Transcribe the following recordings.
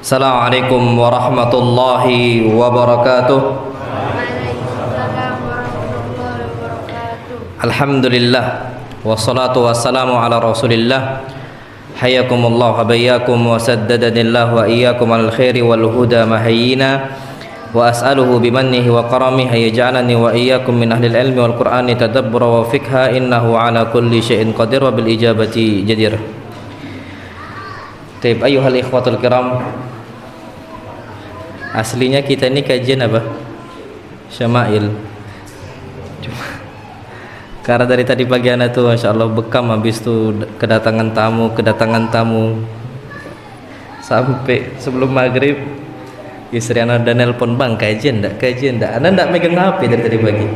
Assalamualaikum warahmatullahi wabarakatuh. Waalaikumsalam warahmatullahi wabarakatuh. Alhamdulillah wassalatu wassalamu ala rasulillah. Hayyakumullah wa bayyakum wa saddadanillah wa iyyakum alal khairi wal huda mahayyina wa as'aluhu bimannihi wa karamihi yaj'alani wa iyyakum min ahlil ilmi wal qur'ani tadabbura wa fikha innahu ala kulli syai'in qadir wa bil ijabati jadir. Taib ayyuhal ikhwatul kiram, aslinya kita ini kajian apa? Syama'il. Karena dari tadi pagi anak tuh Masya Allah bekam, habis tuh kedatangan tamu sampai sebelum maghrib istri anak dan nelpon, bang kajian ndak anak ndak megang HP dari tadi pagi.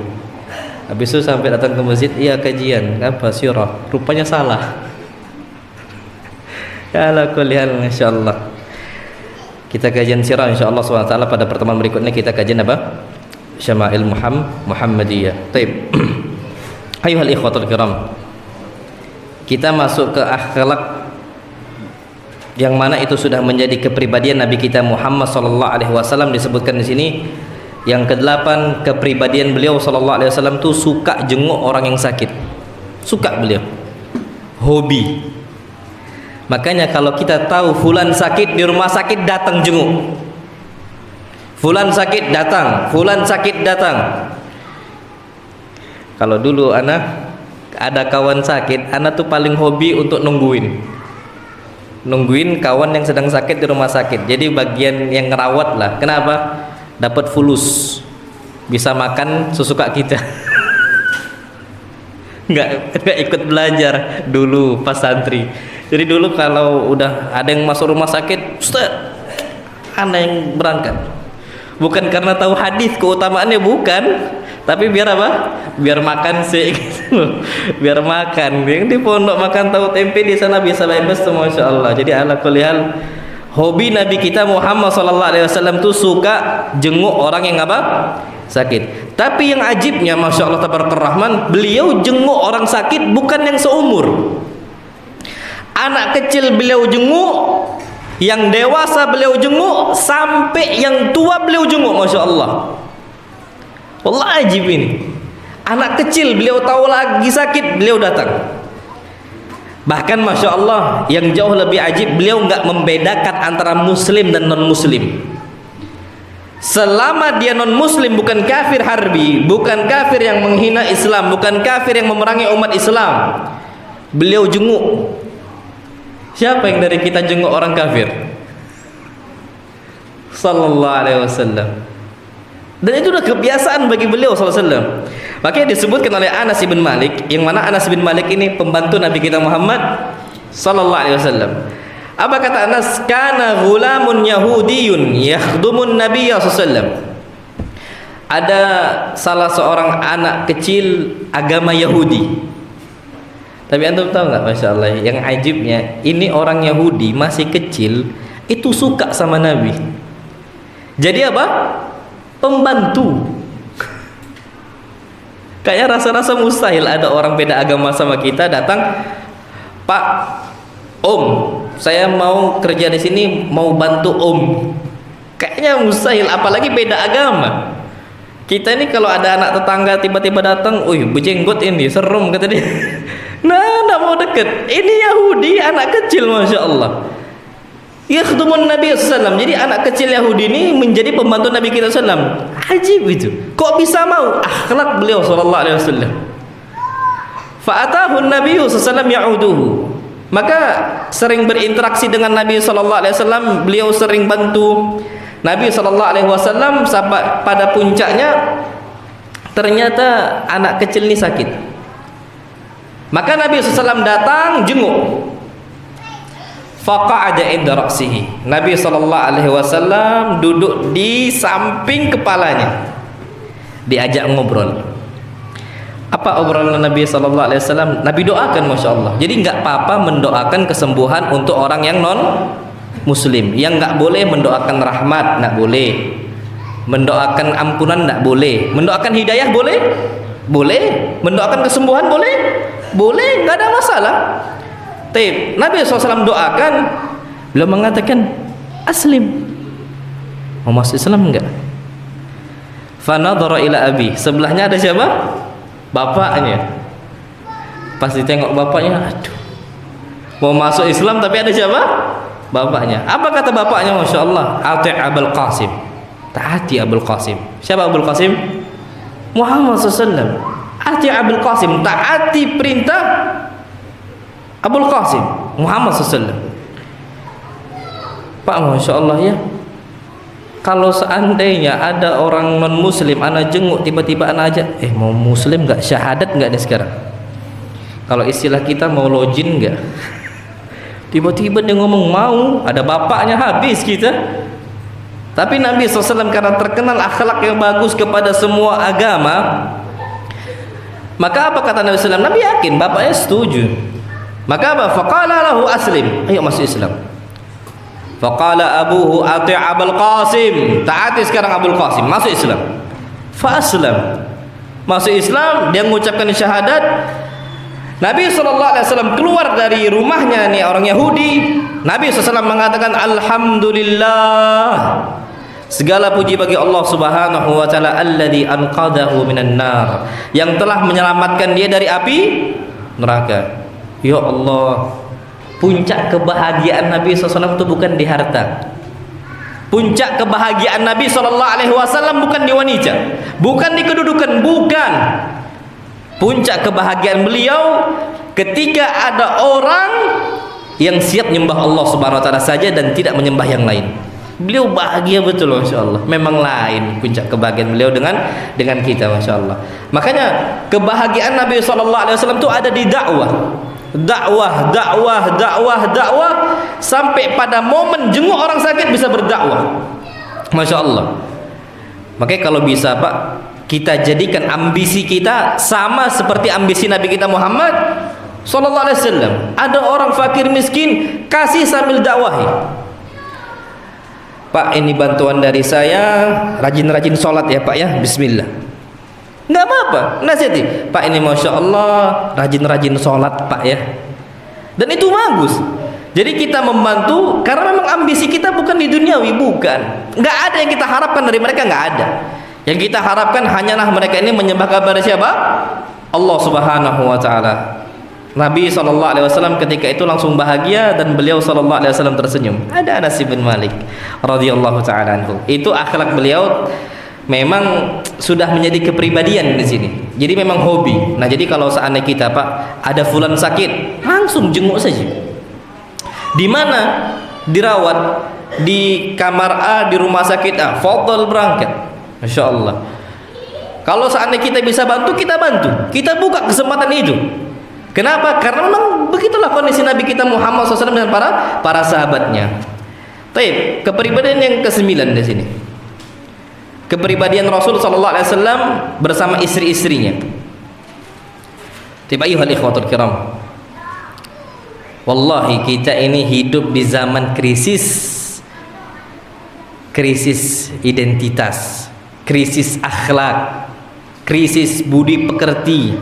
Habis itu sampai datang ke masjid, iya kajian apa syurah, rupanya salah. Ya ala kulli hal, Masya Allah kita kajian sirah insyaallah SWT. Pada pertemuan berikutnya kita kajian apa? Syama'il Muhammadiyah. Taib. Ayuhal ikhwatul kiram, kita masuk ke akhlak yang mana itu sudah menjadi kepribadian Nabi kita Muhammad sallallahu alaihi wasallam. Disebutkan di sini yang ke-8, kepribadian beliau sallallahu alaihi wasallam itu suka jenguk orang yang sakit. Suka beliau. Hobi. Makanya kalau kita tahu fulan sakit di rumah sakit, datang jenguk. Fulan sakit datang, fulan sakit datang. Kalau dulu anak ada kawan sakit, anak tuh paling hobi untuk nungguin kawan yang sedang sakit di rumah sakit. Jadi bagian yang ngerawat lah. Kenapa? Dapat fulus, bisa makan sesuka kita. nggak ikut belajar dulu pas santri. Jadi dulu kalau udah ada yang masuk rumah sakit, Ustaz, anak yang berangkat. Bukan karena tahu hadis keutamaannya, bukan, tapi biar apa? Biar makan sih gitu. Biar makan. Yang di pondok makan tahu tempe, di sana bisa bebas tuh, Masya Allah. Jadi ala kulli hal, hobi Nabi kita Muhammad sallallahu alaihi wasallam tuh suka jenguk orang yang apa? Sakit. Tapi yang ajibnya, Masya Allah tabarakallah rahman, beliau jenguk orang sakit bukan yang seumur. Anak kecil beliau jenguk, yang dewasa beliau jenguk, sampai yang tua beliau jenguk, Masya Allah. Wallah ajib ini. Anak kecil beliau tahu lagi sakit, beliau datang. Bahkan Masya Allah yang jauh lebih ajib, beliau nggak membedakan antara muslim dan non muslim. Selama dia non muslim, bukan kafir harbi, bukan kafir yang menghina Islam, bukan kafir yang memerangi umat Islam, beliau jenguk. Siapa yang dari kita jenguk orang kafir? Sallallahu alaihi wasallam. Dan itu udah kebiasaan bagi beliau sallallahu alaihi wasallam. Makanya disebutkan oleh Anas bin Malik, yang mana Anas bin Malik ini pembantu Nabi kita Muhammad sallallahu alaihi wasallam. Apa kata Anas? Kana ghulamun yahudiyun yakhdumun nabiyya sallallahu alaihi wasallam. Ada salah seorang anak kecil agama Yahudi. Tapi antum tahu nggak, Masya Allah, yang ajibnya ini orang Yahudi masih kecil itu suka sama Nabi. Jadi apa? Pembantu. Kayak rasa-rasa mustahil ada orang beda agama sama kita datang, Pak, Om, saya mau kerja di sini, mau bantu Om. Kayaknya mustahil, apalagi beda agama. Kita ini kalau ada anak tetangga tiba-tiba datang, "Wih, berjenggot ini, serem," kata dia. Nah, enggak mau deket. Ini Yahudi, anak kecil, Masya Allah. Yakhdumun Nabi SAW. Jadi anak kecil Yahudi ini menjadi pembantu Nabi kita SAW. Ajib itu. Kok bisa mau? Akhlak beliau sallallahu alaihi wasallam. Fa'atahu Nabi SAW ya'uduhu. Maka sering berinteraksi dengan Nabi sallallahu alaihi wasallam, beliau sering bantu Nabi sallallahu alaihi wasallam. Sampai pada puncaknya ternyata anak kecil ini sakit. Maka Nabi SAW datang jenguk. Faqa'ada inda ra'sihi. Nabi SAW duduk di samping kepalanya. Diajak ngobrol. Apa obrolan Nabi SAW? Nabi doakan, Masya Allah. Jadi nggak apa-apa mendoakan kesembuhan untuk orang yang non muslim. Yang nggak boleh mendoakan rahmat, nggak boleh. Mendoakan ampunan nggak boleh. Mendoakan hidayah boleh? Boleh. Mendoakan kesembuhan boleh? Boleh, nggak ada masalah. Nabi SAW doakan, beliau mengatakan, aslim. Mau masuk Islam enggak? Fanadhara ila abi, sebelahnya ada siapa? Bapaknya. Pas ditengok bapaknya, aduh, mau masuk Islam tapi ada siapa? Bapaknya. Apa kata bapaknya? Masya Allah, ati' Abul Qasim, taati Abul Qasim. Siapa Abul Qasim? Muhammad SAW. Ati' Abul Qasim, taati perintah Abul Qasim, Muhammad SAW. Pak, Masya Allah ya, kalau seandainya ada orang non muslim anak jenguk, tiba-tiba anak aja, mau muslim nggak, syahadat nggak nih sekarang? Kalau istilah kita mau login nggak? Tiba-tiba dia ngomong mau, ada bapaknya, habis kita. Tapi Nabi SAW karena terkenal akhlak yang bagus kepada semua agama, maka apa kata Nabi SAW? Nabi yakin bapaknya setuju. Maka apa? Faqala lahu aslim, ayo masuk Islam. Faqala abuhu ati' Abul Qasim, taati sekarang Abul Qasim, masuk Islam. Fa aslam, masuk Islam, dia mengucapkan syahadat. Nabi SAW keluar dari rumahnya nih orang Yahudi. Nabi SAW mengatakan alhamdulillah, segala puji bagi Allah Subhanahu wa taala alladzi anqadahu minan nar, yang telah menyelamatkan dia dari api neraka. Ya Allah, puncak kebahagiaan Nabi SAW itu bukan di harta. Puncak kebahagiaan Nabi SAW bukan di wanita, bukan di kedudukan, bukan. Puncak kebahagiaan beliau ketika ada orang yang siap menyembah Allah Subhanahu wa taala saja dan tidak menyembah yang lain. Beliau bahagia betul, Masya Allah. Memang lain puncak kebahagiaan beliau dengan kita, Masya Allah. Makanya kebahagiaan Nabi SAW itu ada di dakwah, dakwah sampai pada momen jenguk orang sakit bisa berdakwah, Masya Allah. Makanya kalau bisa Pak, kita jadikan ambisi kita sama seperti ambisi Nabi kita Muhammad sallallahu alaihi wasallam. Ada orang fakir miskin, kasih sambil dakwahi. Pak, ini bantuan dari saya, rajin-rajin sholat ya Pak ya, bismillah. Nggak apa-apa, nasihati. Pak, ini Masya Allah, rajin-rajin sholat Pak ya. Dan itu bagus. Jadi kita membantu karena memang ambisi kita bukan di duniawi, bukan. Nggak ada yang kita harapkan dari mereka, nggak ada. Yang kita harapkan hanyalah mereka ini menyembah kepada siapa? Allah Subhanahu wa taala. Nabi SAW ketika itu langsung bahagia dan beliau SAW tersenyum. Ada Anas bin Malik radhiyallahu taala anhu. Itu akhlak beliau memang sudah menjadi kepribadian di sini. Jadi memang hobi. Nah, jadi kalau seandainya kita Pak ada fulan sakit, langsung jenguk saja. Di mana? Dirawat di kamar A di rumah sakit A, fadhal berangkat. Masya Allah. Kalau seandainya kita bisa bantu, kita bantu. Kita buka kesempatan itu. Kenapa? Karena memang begitulah kondisi Nabi kita Muhammad SAW dan para sahabatnya. Taib, kepribadian yang ke-9 di sini. Kepribadian Rasul SAW bersama istri-istrinya. Tiba ayuhal ikhwatul kiram. Wallahi kita ini hidup di zaman krisis identitas, krisis akhlak, krisis budi pekerti.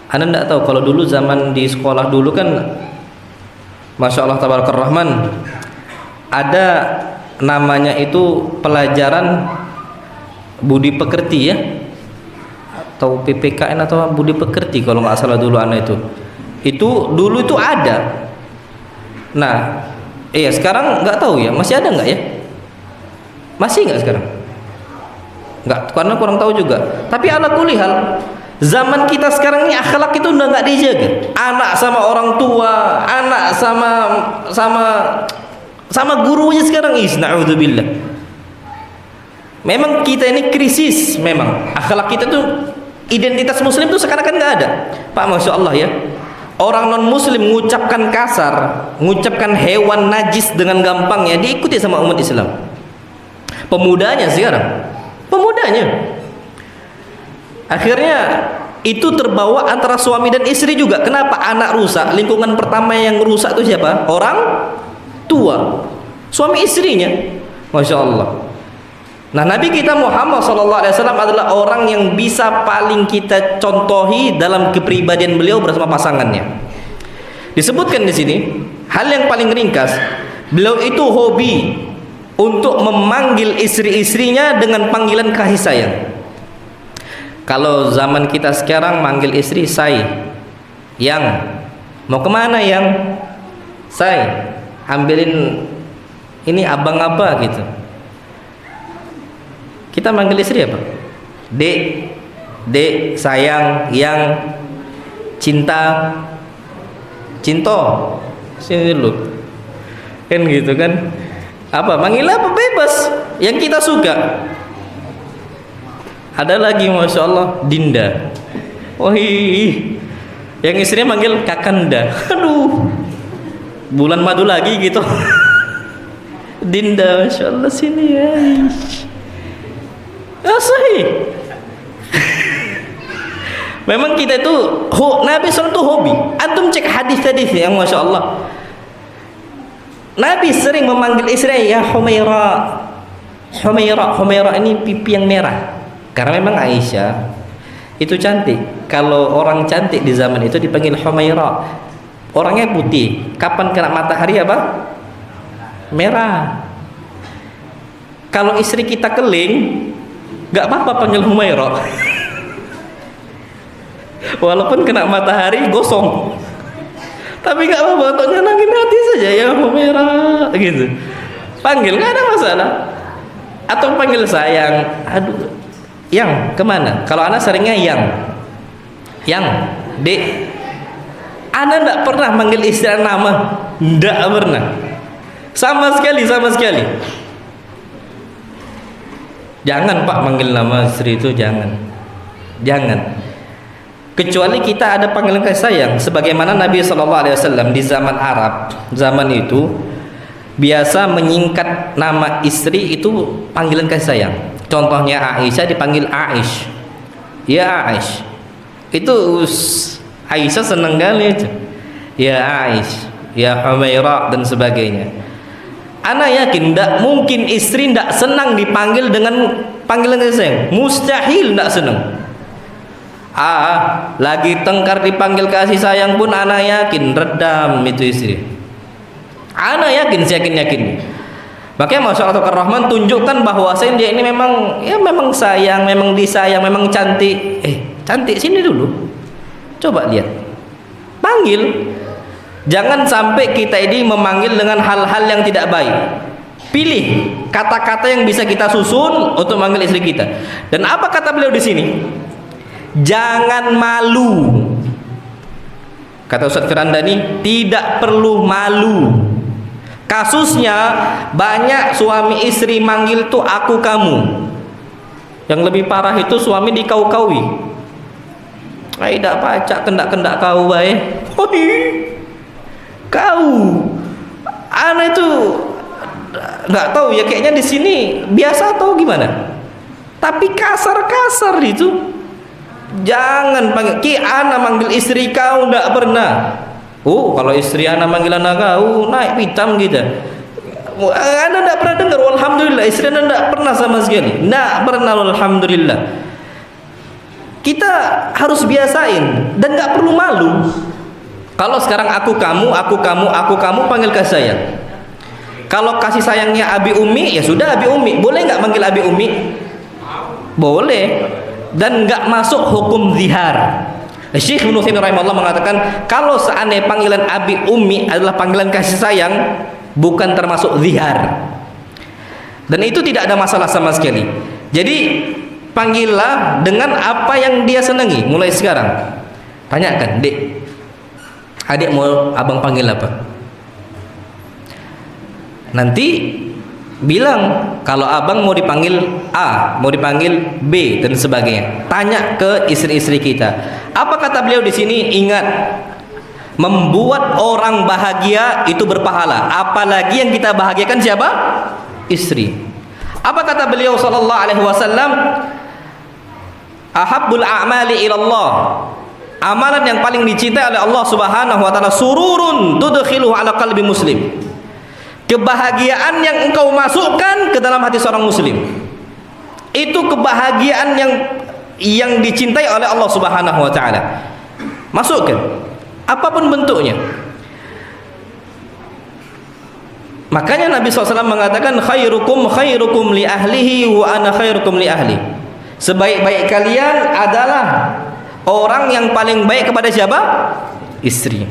Anda tidak tahu kalau dulu zaman di sekolah dulu kan, Masya Allah Tabarakar Rahman, ada namanya itu pelajaran budi pekerti ya, atau PPKN atau budi pekerti kalau nggak salah dulu anak itu dulu itu ada. Nah, sekarang nggak tahu ya, masih ada nggak ya? Masih nggak sekarang? Nggak, karena kurang tahu juga. Tapi ala kulihal, zaman kita sekarang ini akhlak itu udah nggak dijaga. Anak sama orang tua, anak sama gurunya sekarang na'udzubillah. Memang kita ini krisis. Memang akhlak kita tuh, identitas muslim tuh sekarang kan nggak ada Pak. Masya Allah ya, orang non muslim mengucapkan kasar, mengucapkan hewan najis dengan gampangnya diikuti sama umat Islam. Pemudanya sekarang, pemudanya akhirnya itu terbawa antara suami dan istri juga. Kenapa? Anak rusak, lingkungan pertama yang rusak itu siapa? Orang tua, suami istrinya. Masya Allah. Nah, Nabi kita Muhammad SAW adalah orang yang bisa paling kita contohi dalam kepribadian beliau bersama pasangannya. Disebutkan di sini hal yang paling ringkas, beliau itu hobi untuk memanggil istri-istrinya dengan panggilan kasih sayang. Kalau zaman kita sekarang manggil istri say, yang mau kemana yang, say, ambilin ini abang apa gitu. Kita manggil istri apa? Dek, dek, sayang, yang, cinta, cinto, sini dulu, kan gitu kan? Apa? Manggil apa? Bebas, yang kita suka. Ada lagi, masya Allah, Dinda. Wih, yang istrinya manggil Kakanda. Aduh, bulan madu lagi gitu. Dinda, masya Allah, sini ya. Sahih. Memang kita itu Nabi SAW itu hobi. Antum cek hadis-hadis yang masya Allah. Nabi sering memanggil istri ya Humaira. Humaira, Humaira ini pipi yang merah. Karena memang Aisyah itu cantik. Kalau orang cantik di zaman itu dipanggil Humaira. Orangnya putih. Kapan kena matahari apa? Merah. Kalau istri kita keling, gak apa-apa panggil Humaira. Walaupun kena matahari gosong, tapi gak apa-apa, untuk nyenangin hati saja ya Humaira gitu. Panggil, gak ada masalah. Atau panggil sayang. Aduh, yang kemana? Kalau anak seringnya yang dek. Anak ndak pernah manggil istri nama, ndak pernah, sama sekali. Jangan Pak manggil nama istri itu, jangan. Kecuali kita ada panggilan kasih sayang, sebagaimana Nabi SAW di zaman Arab zaman itu biasa menyingkat nama istri itu panggilan kasih sayang. Contohnya Aisyah dipanggil Aish, ya Aish. Itu Aisyah senang kali itu, ya Aish, ya Humaira dan sebagainya. Ana yakin tidak mungkin istri tidak senang dipanggil dengan panggilan kasih sayang, mustahil tidak senang. Lagi tengkar dipanggil kasih sayang pun ana yakin redam itu istri. Ana yakin, yakin. Makanya Masya Allah Rahman tunjukkan bahwa dia ini memang sayang, memang disayang, memang cantik. Cantik, sini dulu. Coba lihat. Panggil. Jangan sampai kita ini memanggil dengan hal-hal yang tidak baik. Pilih kata-kata yang bisa kita susun untuk manggil istri kita. Dan apa kata beliau di sini? Jangan malu. Kata Ustaz Firandani, tidak perlu malu. Kasusnya banyak suami istri manggil tuh aku kamu. Yang lebih parah itu suami dikau-kaui. Tidak pacak kendak-kendak kau baik. Kau. Ana itu nggak tahu ya, kayaknya di sini biasa atau gimana. Tapi kasar-kasar itu. Jangan panggil ki ana manggil istri kau, ndak pernah. Kalau istri ana manggil anak kau naik pitam gitu. Anda ndak pernah dengar? Alhamdulillah istri anda ndak pernah sama sekali. Ndak pernah, alhamdulillah. Kita harus biasain dan nggak perlu malu. Kalau sekarang aku kamu panggil kasih sayang. Kalau kasih sayangnya Abi Umi, ya sudah Abi Umi. Boleh nggak manggil Abi Umi? Boleh. Dan nggak masuk hukum zihar. Syekh Ibnu Utsaimin rahimahullah mengatakan kalau seandainya panggilan Abi Umi adalah panggilan kasih sayang, bukan termasuk zihar. Dan itu tidak ada masalah sama sekali. Jadi panggillah dengan apa yang dia senangi mulai sekarang. Tanyakan, Dek, adik mau abang panggil apa? Nanti bilang kalau abang mau dipanggil A, mau dipanggil B dan sebagainya. Tanya ke istri-istri kita. Apa kata beliau di sini? Ingat, membuat orang bahagia itu berpahala. Apalagi yang kita bahagiakan siapa? Istri. Apa kata beliau sallallahu alaihi wasallam? Ahabbul a'mali ilallah. Amalan yang paling dicintai oleh Allah Subhanahu wa taala sururun tudkhiluhu ala qalbi muslim. Kebahagiaan yang engkau masukkan ke dalam hati seorang muslim. Itu kebahagiaan yang dicintai oleh Allah Subhanahu wa taala. Masukkan apapun bentuknya. Makanya Nabi SAW mengatakan khairukum khairukum li ahlihi wa ana khairukum li ahli. Sebaik-baik kalian adalah orang yang paling baik kepada siapa? Istri.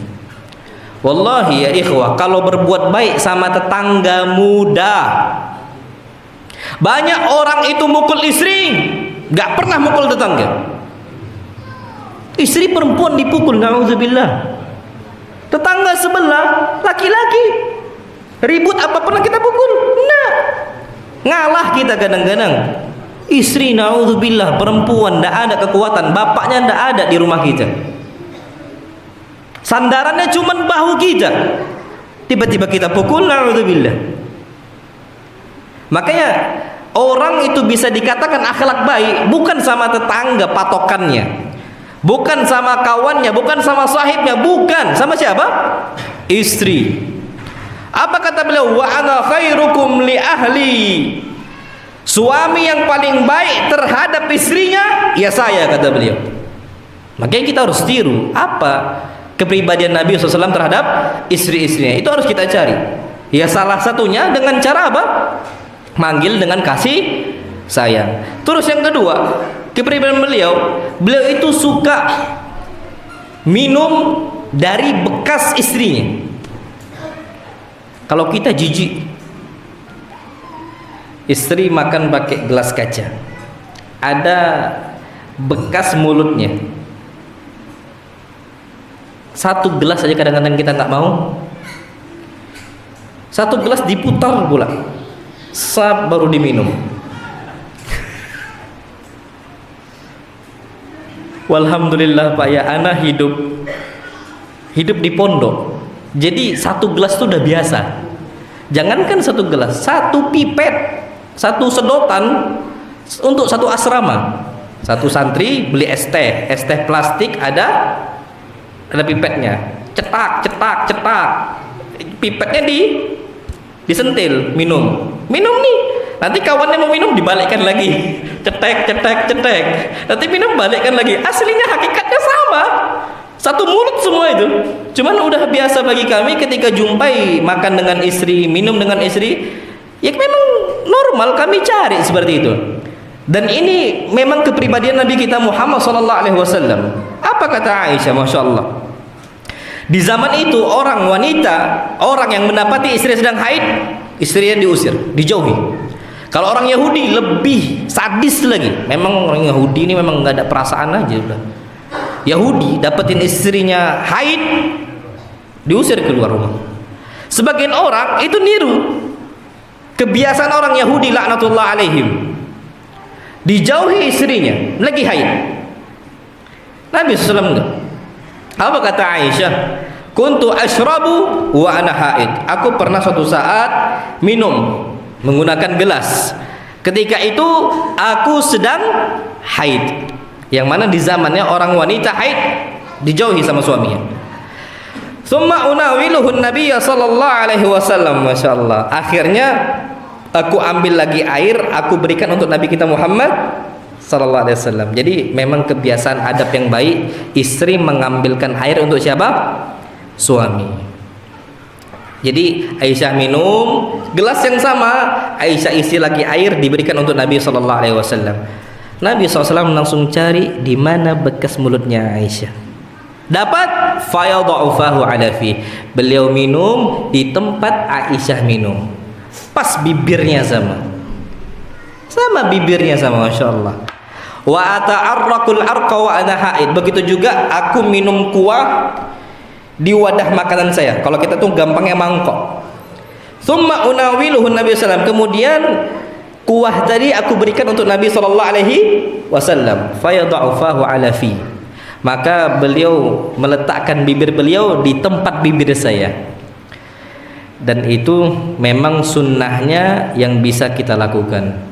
Wallahi ya ikhwah, kalau berbuat baik sama tetangga mudah. Banyak orang itu mukul istri, gak pernah mukul tetangga. Istri perempuan dipukul, na'udzubillah. Tetangga sebelah laki-laki ribut, apa pernah kita pukul? Nah, ngalah kita kadang-kadang. Istri, na'udzubillah, perempuan, tidak ada kekuatan, bapaknya tidak ada di rumah kita, sandarannya cuma bahu kita, tiba-tiba kita pukul, na'udzubillah. Makanya orang itu bisa dikatakan akhlak baik bukan sama tetangga patokannya, bukan sama kawannya, bukan sama sahibnya, bukan sama siapa? Istri. Apa kata beliau? Wa ana khairukum li ahli. Suami yang paling baik terhadap istrinya ya saya, kata beliau. Makanya kita harus tiru apa kepribadian Nabi SAW terhadap istri-istrinya. Itu harus kita cari. Ya salah satunya dengan cara apa? Manggil dengan kasih sayang. Terus yang kedua, kepribadian beliau itu suka minum dari bekas istrinya. Kalau kita jijik, istri makan pakai gelas kaca, ada bekas mulutnya, satu gelas aja kadang-kadang kita nggak mau, satu gelas diputar pula, sab baru diminum. Walhamdulillah Pak ya, ana hidup di pondok. Jadi satu gelas itu udah biasa. Jangankan satu gelas, satu pipet, satu sedotan untuk satu asrama. Satu santri beli es teh plastik, ada pipetnya. Cetak. Pipetnya disentil, minum nih. Nanti kawannya mau minum dibalikkan lagi. Cetek. Nanti minum balikkan lagi. Aslinya hakikatnya sama. Satu mulut semua itu. Cuman udah biasa bagi kami ketika jumpai makan dengan istri, minum dengan istri, ya memang normal kami cari seperti itu. Dan ini memang kepribadian Nabi kita Muhammad SAW. Apa kata Aisyah? Masya Allah, di zaman itu orang yang mendapati istri sedang haid, istrinya diusir, dijauhi. Kalau orang Yahudi lebih sadis lagi. Memang orang Yahudi ini memang nggak ada perasaan aja udah. Yahudi dapetin istrinya haid, diusir keluar rumah. Sebagian orang itu niru kebiasaan orang Yahudi laknatullah alaihim, dijauhi istrinya lagi haid. Nabi SAW enggak. Apa kata Aisyah? Kuntu ashrabu wa ana haid. Aku pernah suatu saat minum menggunakan gelas. Ketika itu aku sedang haid. Yang mana di zamannya orang wanita haid dijauhi sama suaminya. Tsumma unawiluhu Nabiy sallallahu alaihi wasallam. Masyaallah. Akhirnya aku ambil lagi air, aku berikan untuk Nabi kita Muhammad sallallahu alaihi wasallam. Jadi memang kebiasaan adab yang baik, istri mengambilkan air untuk siapa? Suami. Jadi Aisyah minum, gelas yang sama, Aisyah isi lagi air, diberikan untuk Nabi sallallahu alaihi wasallam. Nabi SAW langsung cari di mana bekas mulutnya Aisyah. Dapat, fayadha'ufahu ala fi. Beliau minum di tempat Aisyah minum. Pas bibirnya sama bibirnya sama, Masya Allah. Wa ata'arraqul arqa wa ana haid. Begitu juga aku minum kuah di wadah makanan saya. Kalau kita tuh gampangnya mangkok. Tsumma unawiluhu Nabi SAW. Kemudian kuah tadi aku berikan untuk Nabi sallallahu alaihi wasallam. Fayadha'ufahu ala fi. Maka beliau meletakkan bibir beliau di tempat bibir saya. Dan itu memang sunnahnya yang bisa kita lakukan.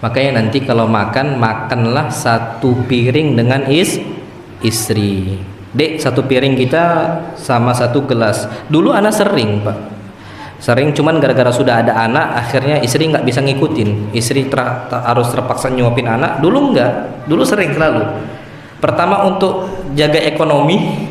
Makanya nanti kalau makanlah satu piring dengan istri. Dek, satu piring kita sama satu gelas. Dulu anak sering, Pak. Sering, cuman gara-gara sudah ada anak, akhirnya istri nggak bisa ngikutin. Istri harus terpaksa nyuapin anak. Dulu enggak, dulu sering selalu. Pertama untuk jaga ekonomi,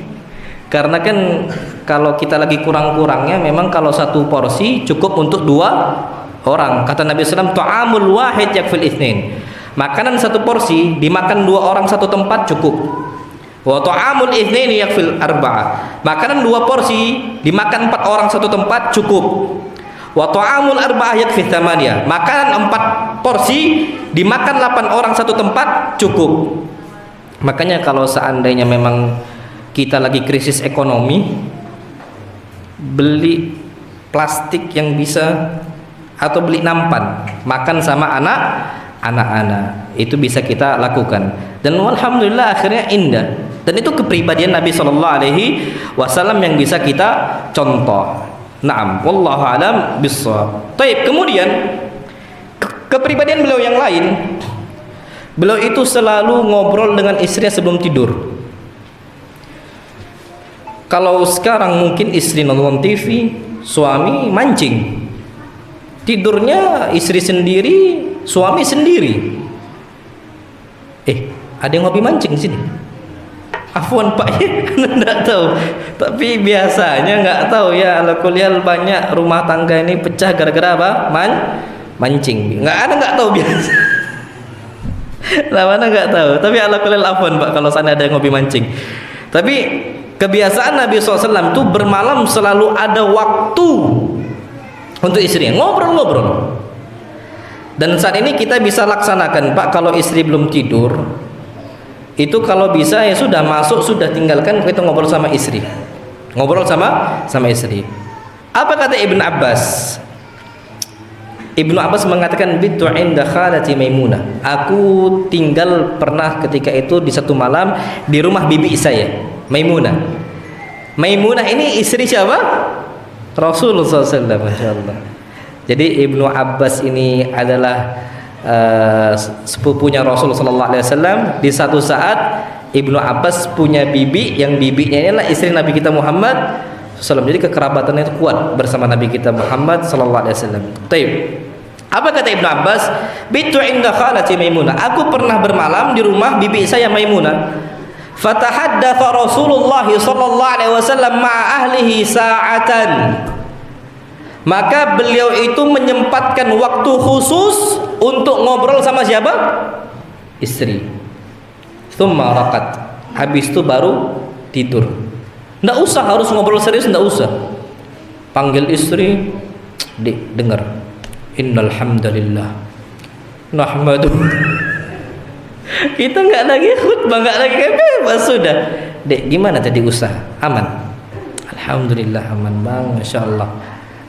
Karena kan kalau kita lagi kurang-kurangnya, memang kalau satu porsi cukup untuk 2 orang. Kata Nabi SAW, ta'amul wahid yakfil itsnain. Makanan satu porsi dimakan 2 orang satu tempat cukup. Wa ta'amul itsnaini yakfil arba'ah. Makanan 2 porsi dimakan 4 orang satu tempat cukup. Wa ta'amul arba'ah yakfi tsamaniyah. Makanan 4 porsi dimakan 8 orang satu tempat cukup. Makanya kalau seandainya memang kita lagi krisis ekonomi, beli plastik yang bisa, atau beli nampan makan sama anak-anak, itu bisa kita lakukan, dan alhamdulillah akhirnya indah. Dan itu kepribadian Nabi SAW yang bisa kita contoh. Naam, wallahu alam bissawab. Baik, kemudian kepribadian beliau yang lain, beliau itu selalu ngobrol dengan istrinya sebelum tidur. Kalau sekarang mungkin istri nonton TV, suami mancing. Tidurnya istri sendiri, suami sendiri. Ada yang hobi mancing di sini? Afwan Pak, ya, enggak tahu. Tapi biasanya enggak tahu ya, ala kuliah banyak rumah tangga ini pecah gara-gara apa? Mancing. Enggak tahu biasa. Mana enggak tahu. Tapi ala kuliah afwan Pak kalau sana ada yang hobi mancing. Tapi kebiasaan Nabi SAW itu bermalam selalu ada waktu untuk istrinya, ngobrol-ngobrol. Dan saat ini kita bisa laksanakan Pak, kalau istri belum tidur, itu kalau bisa ya sudah masuk, sudah tinggalkan, kita ngobrol sama istri. Ngobrol sama istri. Apa kata Ibnu Abbas? Ibnu Abbas mengatakan, bitu inda khalati Maimunah. Aku tinggal pernah ketika itu di satu malam di rumah bibi saya, Maimunah. Maimunah ini istri siapa? Rasulullah SAW. Masya Allah. Jadi Ibnu Abbas ini adalah sepupunya Rasulullah SAW. Di satu saat Ibnu Abbas punya bibi, yang bibinya ini adalah istri Nabi kita Muhammad SAW. Jadi kekerabatannya itu kuat bersama Nabi kita Muhammad SAW. Taib. Apa kata Ibnu Abbas? Bitu inda khalati Maimunah. Aku pernah bermalam di rumah bibi saya Maimunah. Fatahaddatsa Rasulullah sallallahu alaihi wasallam ma'a ahlihi sa'atan. Maka beliau itu menyempatkan waktu khusus untuk ngobrol sama siapa? Istri. Tsumma raqat. Habis itu baru tidur. Enggak usah harus ngobrol serius, enggak usah. Panggil istri, "Dik, dengar. Innal hamdalillah nahmadu." Kita enggak lagi khutbah, enggak lagi bebas sudah. "Dek, gimana tadi usaha? Aman?" "Alhamdulillah aman, Bang. Masyaallah."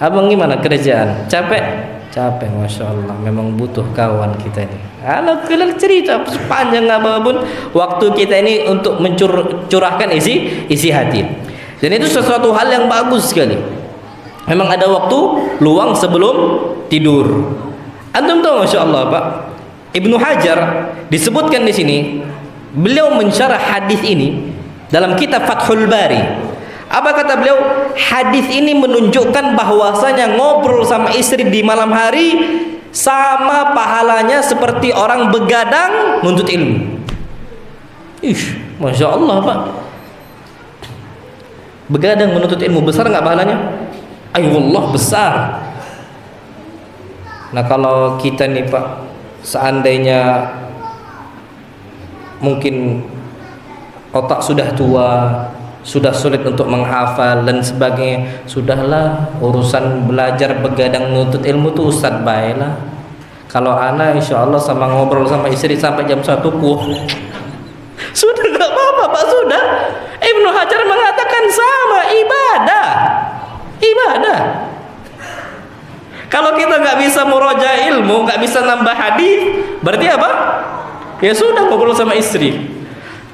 "Abang gimana kerjaan? Capek?" "Capek, Masya Allah. Memang butuh kawan kita ini." Kalau kalian cerita sepanjang apapun, waktu kita ini untuk mencurahkan isi hati. Dan itu sesuatu hal yang bagus sekali. Memang ada waktu luang sebelum tidur. Antum tahu Masya Allah Pak, Ibnu Hajar disebutkan di sini, beliau mensyarah hadis ini dalam kitab Fathul Bari. Apa kata beliau? Hadis ini menunjukkan bahwasanya ngobrol sama istri di malam hari sama pahalanya seperti orang begadang nuntut ilmu. Masya Allah Pak. Begadang menuntut ilmu, besar nggak pahalanya? Ayolah, besar. Nah kalau kita nih Pak, seandainya mungkin otak sudah tua, sudah sulit untuk menghafal dan sebagainya, sudahlah urusan belajar begadang nuntut ilmu tuh ustadz baiklah. Kalau ana insya Allah sama ngobrol sama istri sampai jam 1 sudah nggak apa-apa Pak, sudah. Ibnu Hajar mengatakan sama ibadah. Kalau kita nggak bisa murojaah ilmu, nggak bisa nambah hadis, berarti apa? Ya sudah, ngobrol sama istri.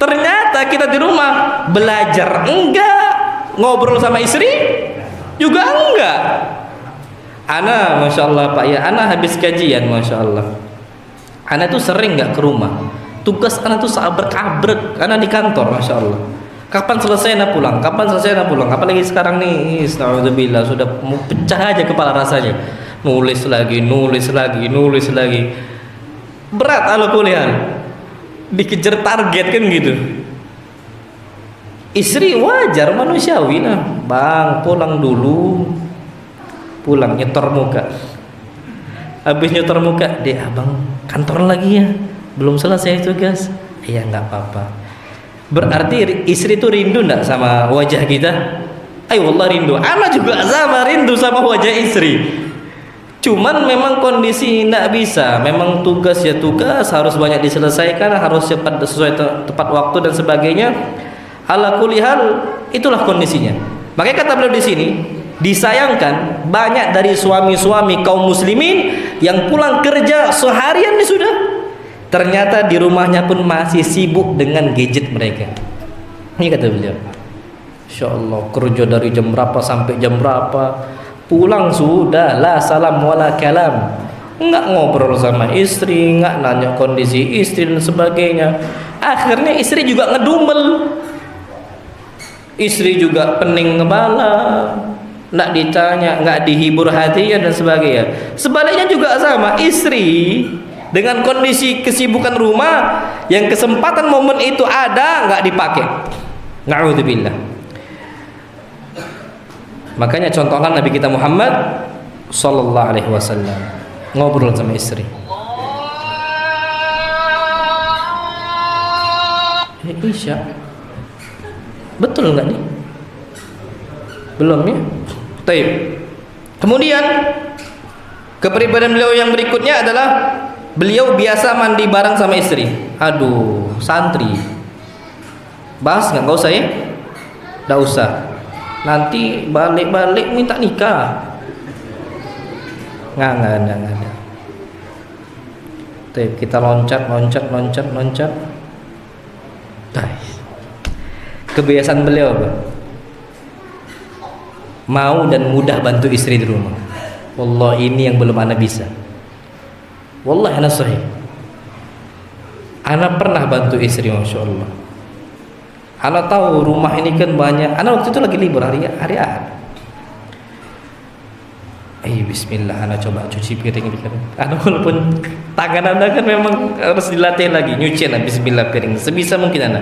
Ternyata kita di rumah belajar enggak, ngobrol sama istri juga enggak. Ana Masya Allah Pak ya, ana habis kajian Masya Allah, ana tuh sering nggak ke rumah. Tugas ana tuh sabrek-abrek, ana di kantor Masya Allah. Kapan selesai ana pulang, kapan selesai ana pulang. Apalagi sekarang nih, astagfirullah, sudah mau pecah aja kepala rasanya. Nulis lagi. Berat ala kuliah, dikejar target kan gitu. Istri wajar, manusiawi. Nah, bang pulang dulu, pulang nyetor muka. Habis nyetor muka, deh abang kantor lagi ya, belum selesai tugas. Iya nggak apa-apa. Berarti istri itu rindu nggak sama wajah kita? Ayo Allah rindu. Anak juga sama rindu sama wajah istri. Cuman memang kondisi nggak bisa. Memang tugas ya tugas, harus banyak diselesaikan, harus cepat sesuai tepat waktu dan sebagainya. Ala kulli hal, itulah kondisinya. Makanya kata beliau di sini, disayangkan banyak dari suami-suami kaum muslimin yang pulang kerja seharian ini sudah, ternyata di rumahnya pun masih sibuk dengan gadget mereka. Ini kata beliau. Insya Allah kerja dari jam berapa sampai jam berapa, pulang sudah la salam wala kalam, nggak ngobrol sama istri, nggak nanya kondisi istri dan sebagainya. Akhirnya istri juga ngedumel, istri juga pening ngebala, nggak ditanya, nggak dihibur hatinya dan sebagainya. Sebaliknya juga sama, istri dengan kondisi kesibukan rumah yang kesempatan momen itu ada nggak dipakai. Na'udzubillah. Makanya contohkan Nabi kita Muhammad sallallahu alaihi wasallam ngobrol sama istri. Isya. Betul nggak nih? Belum ya? Taib. Kemudian kepribadian beliau yang berikutnya adalah beliau biasa mandi bareng sama istri. Aduh, santri. Bahas nggak usah ya? Nggak usah. Nanti balik-balik minta nikah. Nggak ada. Taib, kita loncat. Kebiasaan beliau apa? Mau dan mudah bantu istri di rumah. Wallah ini yang belum ana bisa. Wallah ana sahih. Ana pernah bantu istri, masya Allah. Ana tahu rumah ini kan banyak. Ana waktu itu lagi libur hari Ahad. Bismillah, ana coba cuci piring. Ana walaupun tangan ana kan memang harus dilatih lagi. Nyuci ana bismillah piring sebisa mungkin ana.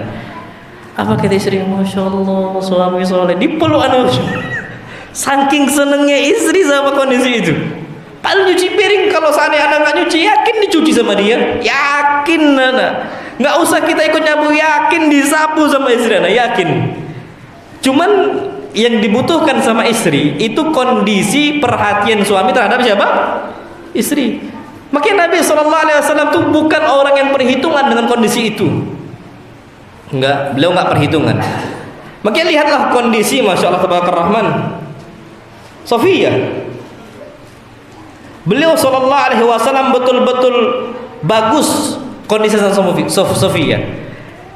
Apa kata istri? Masya Allah, suami soleh. Dipeluk ana. Saking senengnya istri sama kondisi itu. Padahal nyuci piring kalau seandainya anak nggak nyuci, yakin dicuci sama dia, yakin anak. Nggak usah kita ikut nyapu, yakin disapu sama istri anak, yakin. Cuman yang dibutuhkan sama istri itu kondisi perhatian suami terhadap siapa? Istri. Makanya Nabi SAW tuh bukan orang yang perhitungan dengan kondisi itu. Enggak, beliau nggak perhitungan. Makanya lihatlah kondisi, masya Allah tabarakallah rahman, Sofia. Beliau SAW betul-betul bagus kondisi Sofia.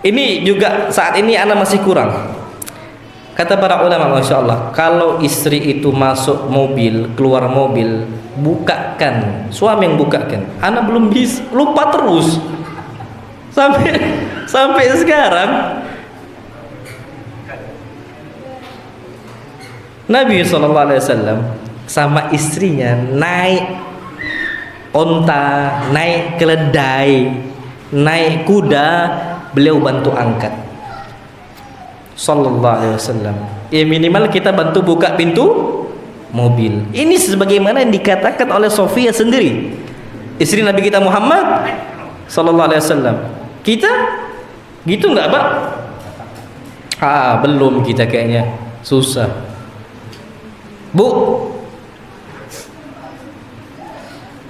Ini juga saat ini anak masih kurang. Kata para ulama, masya Allah, kalau istri itu masuk mobil, keluar mobil, bukakan, suami yang bukakan. Anak belum bisa, lupa terus sampai sekarang. Nabi SAW sama istrinya naik onta, naik keledai, naik kuda, beliau bantu angkat. Sallallahu alaihi wasallam. Ya minimal kita bantu buka pintu mobil. Ini sebagaimana yang dikatakan oleh Sofia sendiri, istri Nabi kita Muhammad sallallahu alaihi wasallam. Kita gitu nggak, Pak? Belum kita kayaknya. Susah. Bu,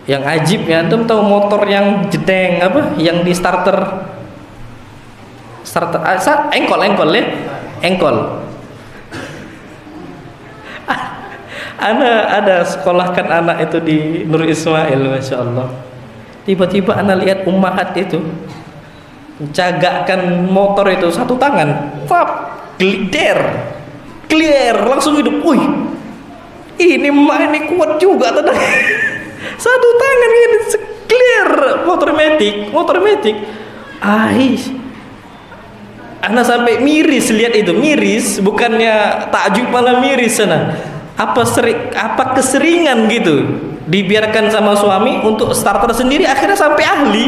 yang ajib ya, antum tahu motor yang jedeng apa? Yang di starter engkol ya, engkol. Ada sekolahkan anak itu di Nur Ismail, masya Allah. Tiba-tiba anak lihat ummahat itu menjagakkan motor itu satu tangan, clear, langsung hidup. Wih, ini emak ini kuat juga tadi. Satu tangan ini clear, motor metik. Anak sampai miris lihat itu, miris, bukannya takjub malah miris sana. Apa keseringan gitu dibiarkan sama suami untuk starter sendiri, akhirnya sampai ahli.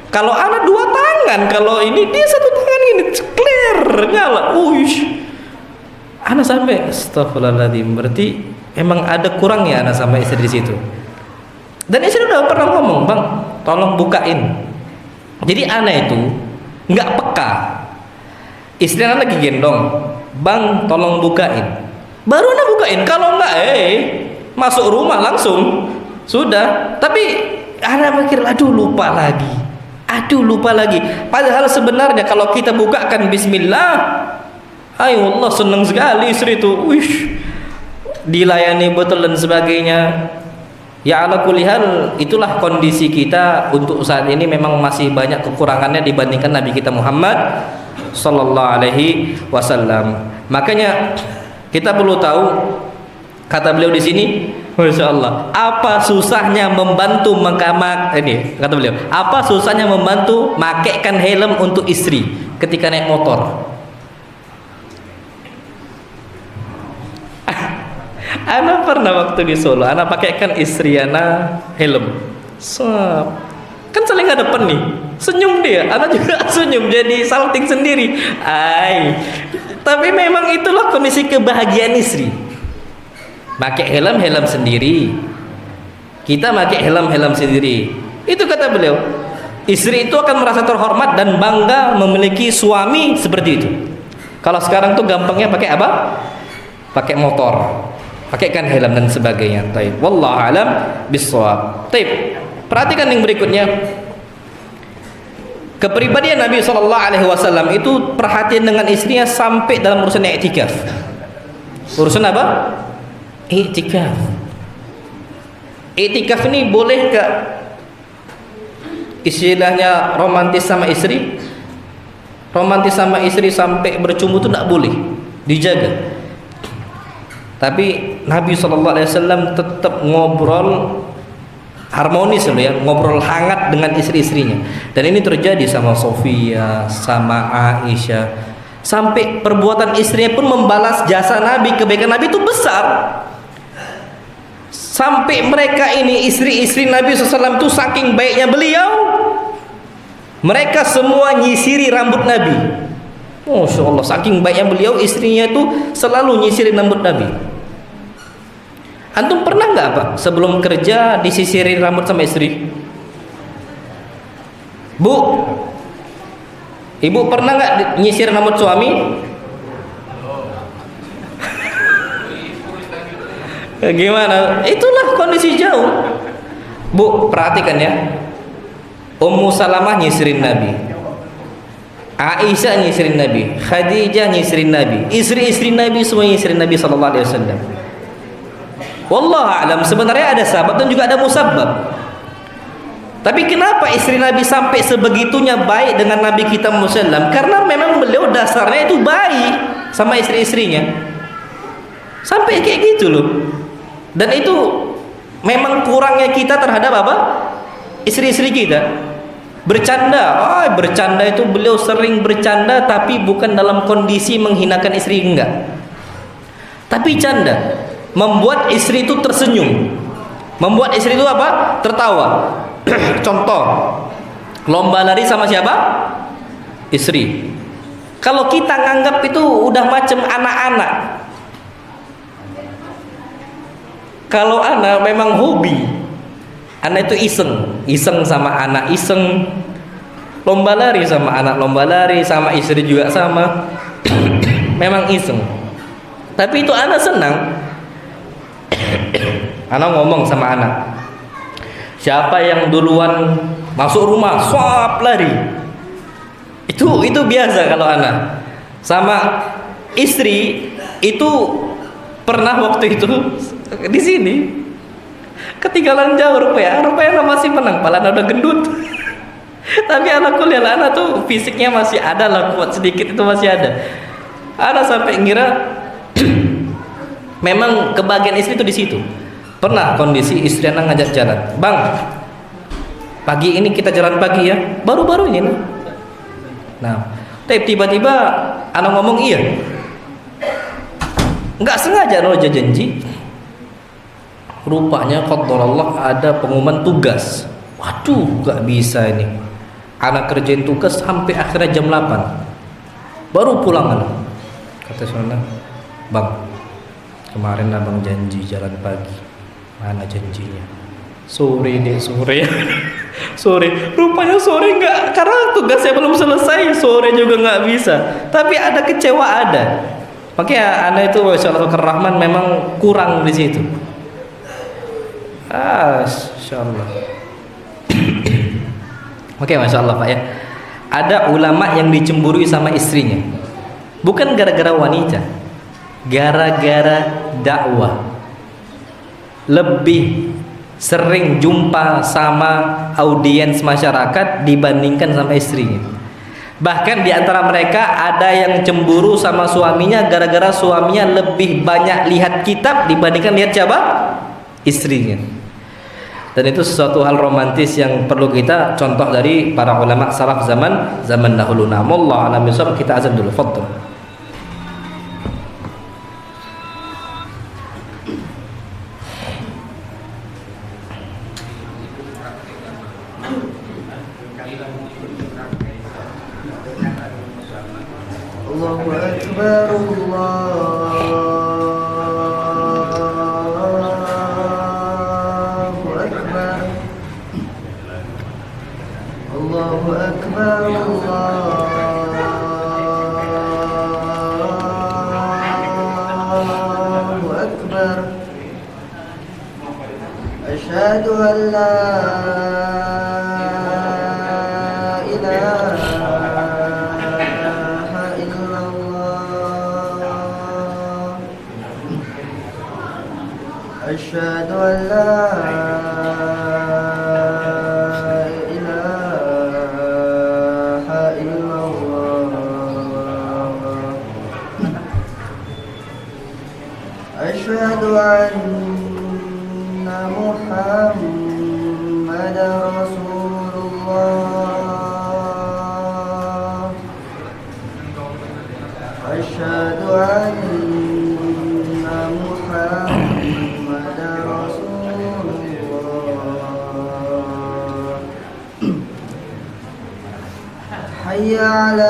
Kalau anak dua tangan, kalau ini dia satu tangan ini clear. nyala. Uish. Ana sampai astagfirullahaladzim, berarti emang ada kurangnya ana sama istri di situ. Dan istri udah pernah ngomong, bang, tolong bukain. Jadi ana itu nggak peka. Istri ana lagi gendong, bang, tolong bukain. Baru ana bukain. Kalau nggak, masuk rumah langsung sudah. Tapi ana mikir, aduh lupa lagi. Padahal sebenarnya kalau kita bukakan Bismillah, ayo Allah senang sekali istri itu, wish, dilayani betul dan sebagainya. Ya ala kulli hal, itulah kondisi kita untuk saat ini. Memang masih banyak kekurangannya dibandingkan Nabi kita Muhammad sallallahu alaihi wasallam. Makanya kita perlu tahu, kata beliau di sini, Masya Allah, apa susahnya membantu ini kata beliau, apa susahnya membantu makaikan helm untuk istri ketika naik motor. Ana pernah waktu di Solo, ana pakaikan istri ana helm. Kan saling hadapan nih. Senyum dia, ana juga senyum, jadi salting sendiri. Tapi memang itulah kondisi kebahagiaan istri. Pakai helm sendiri. Kita pakai helm sendiri. Itu kata beliau. Istri itu akan merasa terhormat dan bangga memiliki suami seperti itu. Kalau sekarang tuh gampangnya pakai apa? Pakai motor. Pakaikan helm dan sebagainya. Taib. Wallahu alam bissawab. Taib. Perhatikan yang berikutnya. Kepribadian Nabi SAW itu perhatian dengan istrinya sampai dalam urusan i'tikaf. Urusan apa? I'tikaf. I'tikaf ini boleh enggak istilahnya romantis sama istri? Romantis sama istri sampai bercumbu itu tidak boleh, dijaga. Tapi Nabi SAW tetap ngobrol harmonis loh ya, ngobrol hangat dengan istri-istrinya. Dan ini terjadi sama Sofia, sama Aisyah. Sampai perbuatan istrinya pun membalas jasa Nabi, kebaikan Nabi itu besar. Sampai mereka ini istri-istri Nabi SAW itu saking baiknya beliau, mereka semua nyisiri rambut Nabi. Masya Allah, saking baiknya beliau, istrinya itu selalu nyisiri rambut Nabi. Antum pernah nggak Pak sebelum kerja disisiri rambut sama istri? Bu, ibu pernah nggak nyisir rambut suami? Gimana? Itulah kondisi jauh. Bu, perhatikan ya. Ummu Salamah nyisirin Nabi, Aisyah nyisirin Nabi, Khadijah nyisirin Nabi, istri-istri Nabi semua nyisirin Nabi sallallahu alaihi wasallam. Wallahu a'lam, sebenarnya ada sabab dan juga ada musabab. Tapi kenapa istri Nabi sampai sebegitunya baik dengan Nabi kita Muhammad? Karena memang beliau dasarnya itu baik sama istri-istrinya. Sampai kayak gitu loh. Dan itu memang kurangnya kita terhadap apa? Istri-istri kita. Bercanda. Bercanda itu beliau sering bercanda, tapi bukan dalam kondisi menghinakan istri, enggak. Tapi canda. Membuat istri itu tersenyum, membuat istri itu apa? Tertawa. Contoh, lomba lari sama siapa? Istri. Kalau kita nganggap itu udah macam anak-anak, kalau anak memang hobi, anak itu iseng sama anak, iseng lomba lari sama anak, lomba lari sama istri juga sama. Memang iseng, tapi itu anak senang. Anak ngomong sama anak, siapa yang duluan masuk rumah, swap lari. Itu biasa kalau anak. Sama istri itu pernah waktu itu di sini ketinggalan jauh rupanya masih menang, malah udah gendut. Tapi anak kuliah anak tuh fisiknya masih ada lah, kuat sedikit itu masih ada. Anak sampai ngira memang kebahagiaan istri itu di situ. Pernah kondisi istri anak ngajak jalan, bang, pagi ini kita jalan pagi ya, baru-baru ini. Nah, tiba-tiba anak ngomong iya, nggak sengaja loh janji. Rupanya qadarullah ada pengumuman tugas. Waduh, nggak bisa ini. Anak kerjain tugas sampai akhirnya jam 8. baru pulang kan. Kata Sona, bang, kemarin abang janji jalan pagi, mana janjinya? Sore deh, sore. Sore, rupanya sore nggak, karena tugasnya belum selesai, sore juga nggak bisa. Tapi ada kecewa ada. Makanya anak itu Masya Allah Rahman memang kurang di situ. Masya Allah. Oke, Masya Allah Pak ya. Ada ulama yang dicemburui sama istrinya, bukan gara-gara wanita, gara-gara dakwah. Lebih sering jumpa sama audiens masyarakat dibandingkan sama istrinya. Bahkan di antara mereka ada yang cemburu sama suaminya gara-gara suaminya lebih banyak lihat kitab dibandingkan lihat siapa? Istrinya. Dan itu sesuatu hal romantis yang perlu kita contoh dari para ulama salaf zaman dahulu. Namullah alam bisawab. Kita azan dulu. Fadhil. Allahu Akbar, Allahu Akbar, Allahu Akbar. Asyhadu an la أشهد أن لا إله إلا الله أشهد أن محمدا رسول الله أشهد أن حي على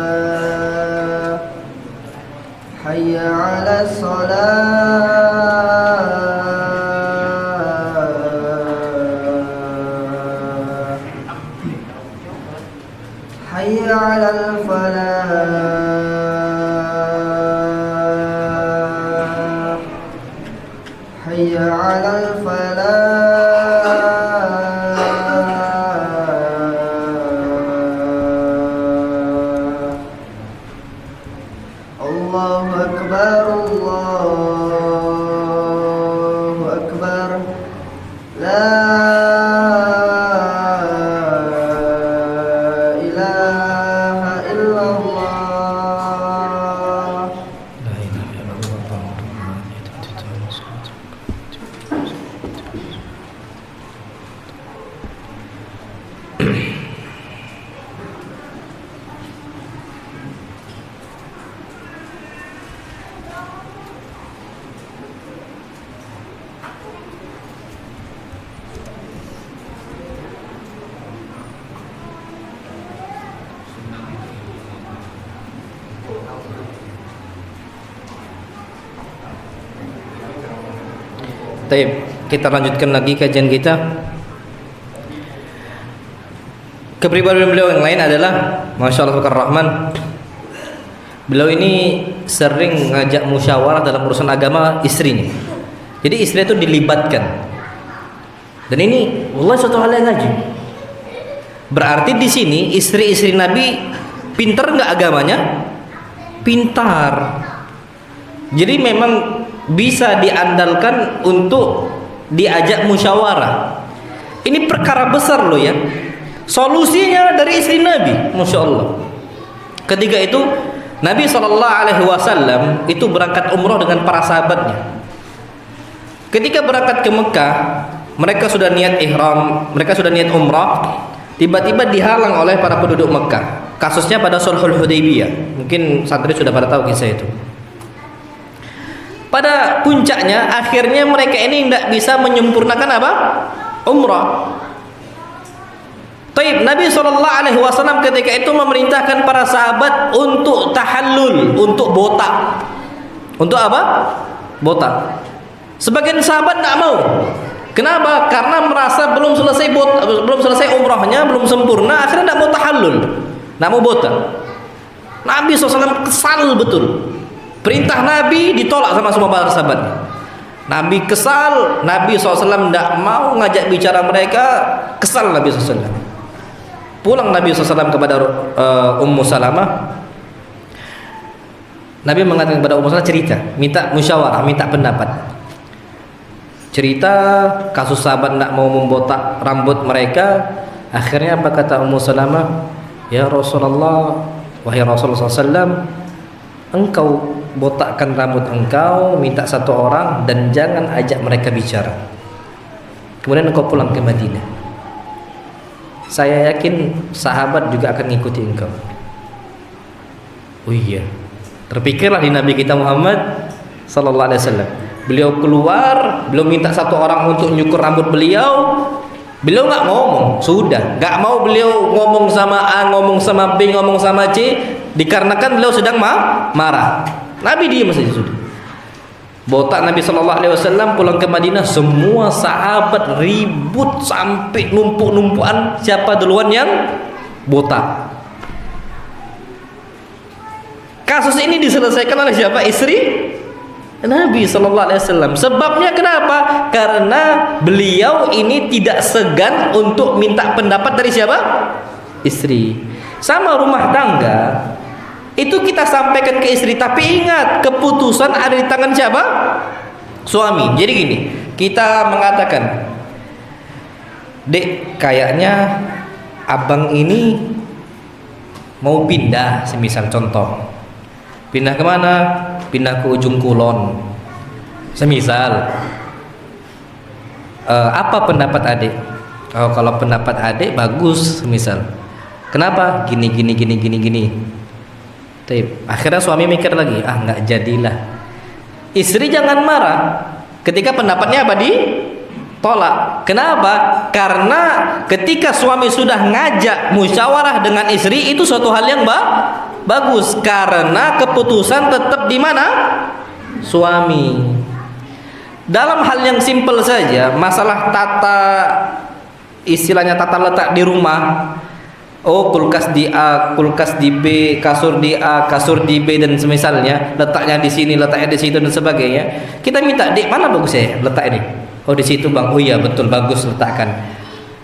الصلاة حي على الصلاة حي على الفلاح حي على الفلاح الله أكبر الله أكبر لا إله إلا الله La ilaha illallah. Baik, kita lanjutkan lagi kajian kita. Kepribadian beliau yang lain adalah Masya Allah Rahman. Beliau ini sering ngajak musyawarah dalam urusan agama istrinya. Jadi istri itu dilibatkan. Dan ini wallah suatu hal yang ajib. Berarti di sini istri-istri Nabi pintar nggak agamanya? Pintar. Jadi memang bisa diandalkan untuk diajak musyawarah. Ini perkara besar loh ya. Solusinya dari istri Nabi, Masya Allah. Ketika itu Nabi SAW itu berangkat umroh dengan para sahabatnya. Ketika berangkat ke Mekah, mereka sudah niat ihram, mereka sudah niat umrah. Tiba-tiba dihalang oleh para penduduk Mekah. Kasusnya pada Sulhul Hudaybiyah. Mungkin santri sudah pada tahu kisah itu. Pada puncaknya akhirnya mereka ini tidak bisa menyempurnakan apa? Umrah. Taib, Nabi SAW ketika itu memerintahkan para sahabat untuk tahallul, untuk botak. Untuk apa? Botak. Sebagian sahabat tidak mau. Kenapa? Karena merasa belum selesai umrahnya, belum sempurna, akhirnya tidak mau tahallul, tidak mau botak. Nabi SAW kesal betul. Perintah Nabi ditolak sama semua para sahabat. Nabi kesal, Nabi SAW tidak mau ngajak bicara mereka, kesal Nabi SAW. Pulang Nabi SAW kepada Ummu Salamah. Nabi mengatakan kepada Ummu Salamah, cerita, minta musyawarah, minta pendapat. Cerita kasus sahabat tidak mau membotak rambut mereka. Akhirnya apa kata Ummu Salamah? Ya Rasulullah, wahai Rasulullah SAW, engkau botakkan rambut engkau, minta satu orang, dan jangan ajak mereka bicara. Kemudian engkau pulang ke Madinah. Saya yakin sahabat juga akan mengikuti engkau. Oh iya, terpikirlah di Nabi kita Muhammad sallallahu alaihi wasallam. Beliau keluar, beliau minta satu orang untuk nyukur rambut beliau. Beliau nggak ngomong, sudah, nggak mau beliau ngomong sama A, ngomong sama B, ngomong sama C, dikarenakan beliau sedang marah. Nabi diam saja sudah. Botak Nabi SAW pulang ke Madinah, semua sahabat ribut sampai numpuk-numpukan siapa duluan yang botak. Kasus ini diselesaikan oleh siapa? Istri Nabi SAW. Sebabnya kenapa? Karena beliau ini tidak segan untuk minta pendapat dari siapa? Istri. Sama rumah tangga, itu kita sampaikan ke istri, tapi ingat keputusan ada di tangan siapa? Suami. Jadi gini, kita mengatakan, Dek, kayaknya abang ini mau pindah, semisal contoh, pindah kemana? Pindah ke ujung kulon, semisal. Apa pendapat adik? Oh, kalau pendapat adik bagus, semisal. Kenapa? Gini. Akhirnya suami mikir lagi, nggak jadilah. Istri jangan marah ketika pendapatnya apa ditolak. Kenapa? Karena ketika suami sudah ngajak musyawarah dengan istri, itu suatu hal yang bagus, karena keputusan tetap di mana? Suami. Dalam hal yang simpel saja, masalah istilahnya tata letak di rumah. Oh, kulkas di A, kulkas di B, kasur di A, kasur di B, dan semisalnya, letaknya di sini, letaknya di situ, dan sebagainya. Kita minta, Dek, mana bagus ya letak ini? Oh, di situ bang. Oh iya betul, bagus letakkan.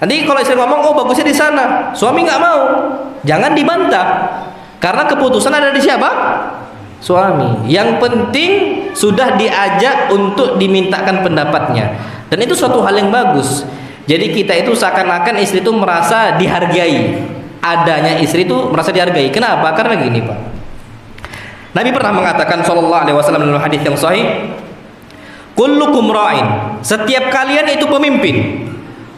Nanti kalau istri ngomong, oh bagusnya di sana, suami nggak mau, jangan dibantah, karena keputusan ada di siapa? Suami. Yang penting sudah diajak untuk dimintakan pendapatnya, dan itu suatu hal yang bagus. Jadi kita itu seakan-akan istri itu merasa dihargai. Adanya istri itu merasa dihargai. Kenapa? Karena gini, Pak. Nabi pernah mengatakan sallallahu alaihi wasallam dalam hadis yang sahih, kullukum ra'in, setiap kalian itu pemimpin,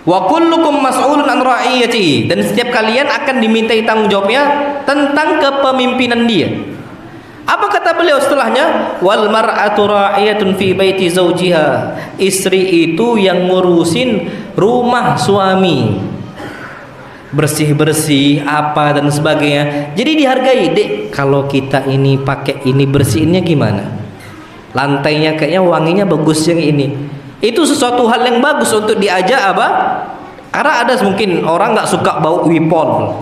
wa kullukum mas'ulun an ra'iyatihi, dan setiap kalian akan dimintai tanggung jawabnya tentang kepemimpinan dia. Apa kata beliau setelahnya? Wal mar'atu ra'iyatun fi baiti zawjiha, istri itu yang ngurusin rumah suami, bersih-bersih apa dan sebagainya. Jadi dihargai. Dek, kalau kita ini pakai ini, bersihinnya gimana? Lantainya kayaknya wanginya bagus yang ini. Itu sesuatu hal yang bagus untuk diajak apa? Karena ada mungkin orang nggak suka bau wipol,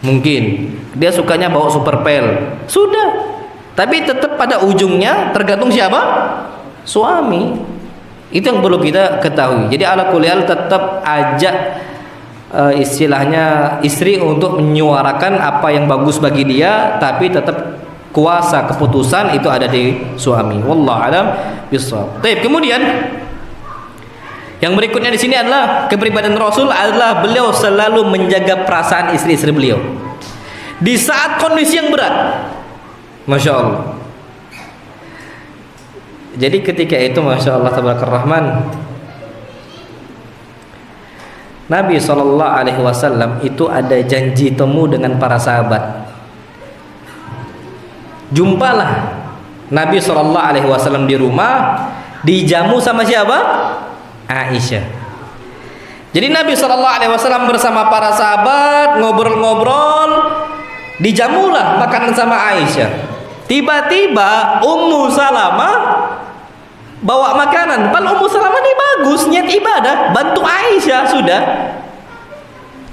mungkin dia sukanya bau superpel. Sudah, tapi tetap pada ujungnya tergantung siapa? Suami. Itu yang perlu kita ketahui. Jadi ala kuliah tetap ajak istilahnya istri untuk menyuarakan apa yang bagus bagi dia, tapi tetap kuasa keputusan itu ada di suami. Wallahu a'lam bishawab. Baik, kemudian yang berikutnya di sini adalah kepribadian Rasul adalah beliau selalu menjaga perasaan istri-istri beliau di saat kondisi yang berat. Masya Allah. Jadi ketika itu Masya Allah tabarakallah rahman, Nabi SAW itu ada janji temu dengan para sahabat. Jumpalah Nabi SAW di rumah, dijamu sama siapa? Aisyah. Jadi Nabi SAW bersama para sahabat ngobrol-ngobrol, dijamulah makanan sama Aisyah. Tiba-tiba Ummu Salamah bawa makanan. Padahal Ummu Salamah ini bagus, niat ibadah, bantu Aisyah sudah.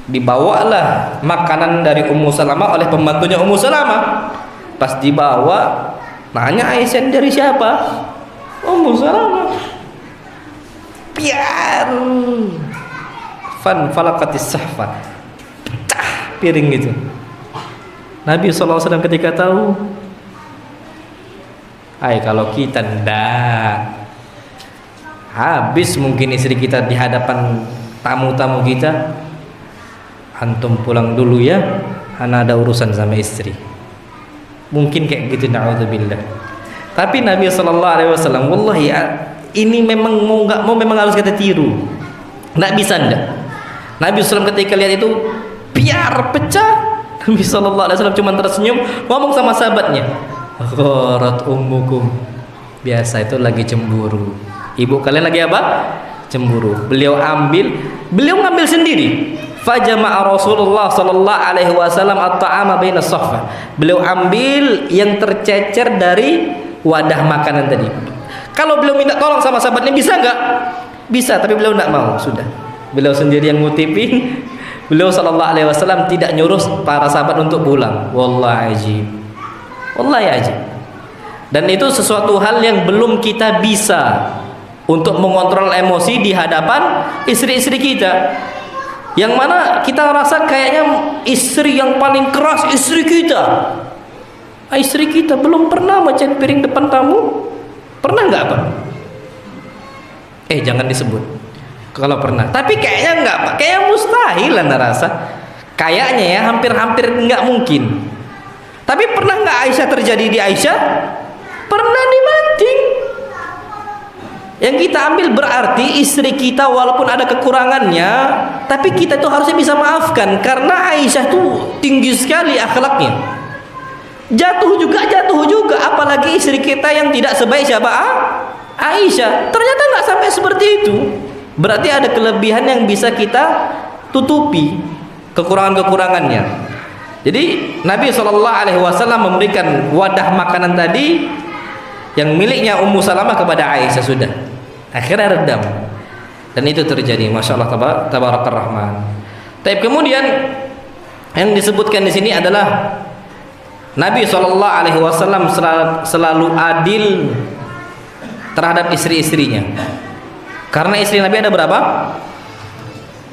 Dibawalah makanan dari Ummu Salamah oleh pembantunya Ummu Salamah. Pas dibawa, nanya Aisyah, dari siapa? Ummu Salamah. Piar. Fan falakatis sahfa, pecah piring gitu. Nabi SAW ketika tahu, kalau kita ndak, habis mungkin istri kita di hadapan tamu-tamu kita. Antum pulang dulu ya, ana ada urusan sama istri. Mungkin kayak gitu, na'udzubillah. Tapi Nabi SAW, wallahi ini memang mau nggak mau memang harus kita tiru. Nggak bisa ndak. Nabi SAW ketika lihat itu biar pecah, Nabi SAW cuma tersenyum, ngomong sama sahabatnya, gharat ummukum, biasa itu lagi cemburu, ibu kalian lagi apa? Cemburu. Beliau ngambil sendiri. Fajama'a Rasulullah sallallahu alaihi wasallam at-ta'ama baina as-saffa. Beliau ambil yang tercecer dari wadah makanan tadi. Kalau beliau minta tolong sama sahabatnya, bisa nggak? Bisa, tapi beliau nggak mau, sudah. Beliau sendiri yang ngutipin. Beliau sallallahu alaihi wasallam tidak nyuruh para sahabat untuk pulang. Wallahi ajib. Wallahi ajib. Dan itu sesuatu hal yang belum kita bisa untuk mengontrol emosi di hadapan istri-istri kita. Yang mana kita rasa kayaknya istri yang paling keras istri kita. Istri kita belum pernah macan piring depan tamu. Pernah nggak, Pak? Jangan disebut kalau pernah, tapi kayaknya enggak, Pak. Kayaknya mustahil Anda rasa. Kayaknya ya hampir-hampir enggak mungkin. Tapi pernah enggak Aisyah terjadi di Aisyah? Pernah dibanting. Yang kita ambil berarti istri kita walaupun ada kekurangannya, tapi kita itu harusnya bisa maafkan, karena Aisyah tuh tinggi sekali akhlaknya. Jatuh juga, apalagi istri kita yang tidak sebaik siapa? Aisyah. Ternyata enggak sampai seperti itu. Berarti ada kelebihan yang bisa kita tutupi kekurangan-kekurangannya. Jadi Nabi SAW memberikan wadah makanan tadi yang miliknya Ummu Salamah kepada Aisyah, sudah. Akhirnya redam. Dan itu terjadi, masya Allah, tabarakar rahman. Tapi kemudian yang disebutkan di sini adalah Nabi SAW selalu adil terhadap istri-istrinya. Karena istri Nabi ada berapa?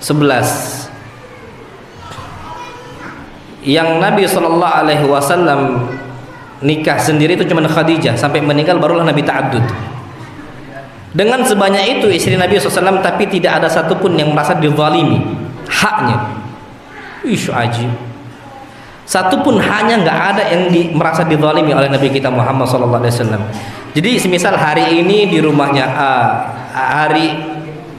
11. Yang Nabi SAW nikah sendiri itu cuma Khadijah, sampai meninggal barulah Nabi ta'addud. Dengan sebanyak itu istri Nabi SAW, tapi tidak ada satupun yang merasa dizalimi haknya. Ajib. Satupun haknya nggak ada yang merasa dizalimi oleh Nabi kita Muhammad SAW. Jadi semisal hari ini di rumahnya A, hari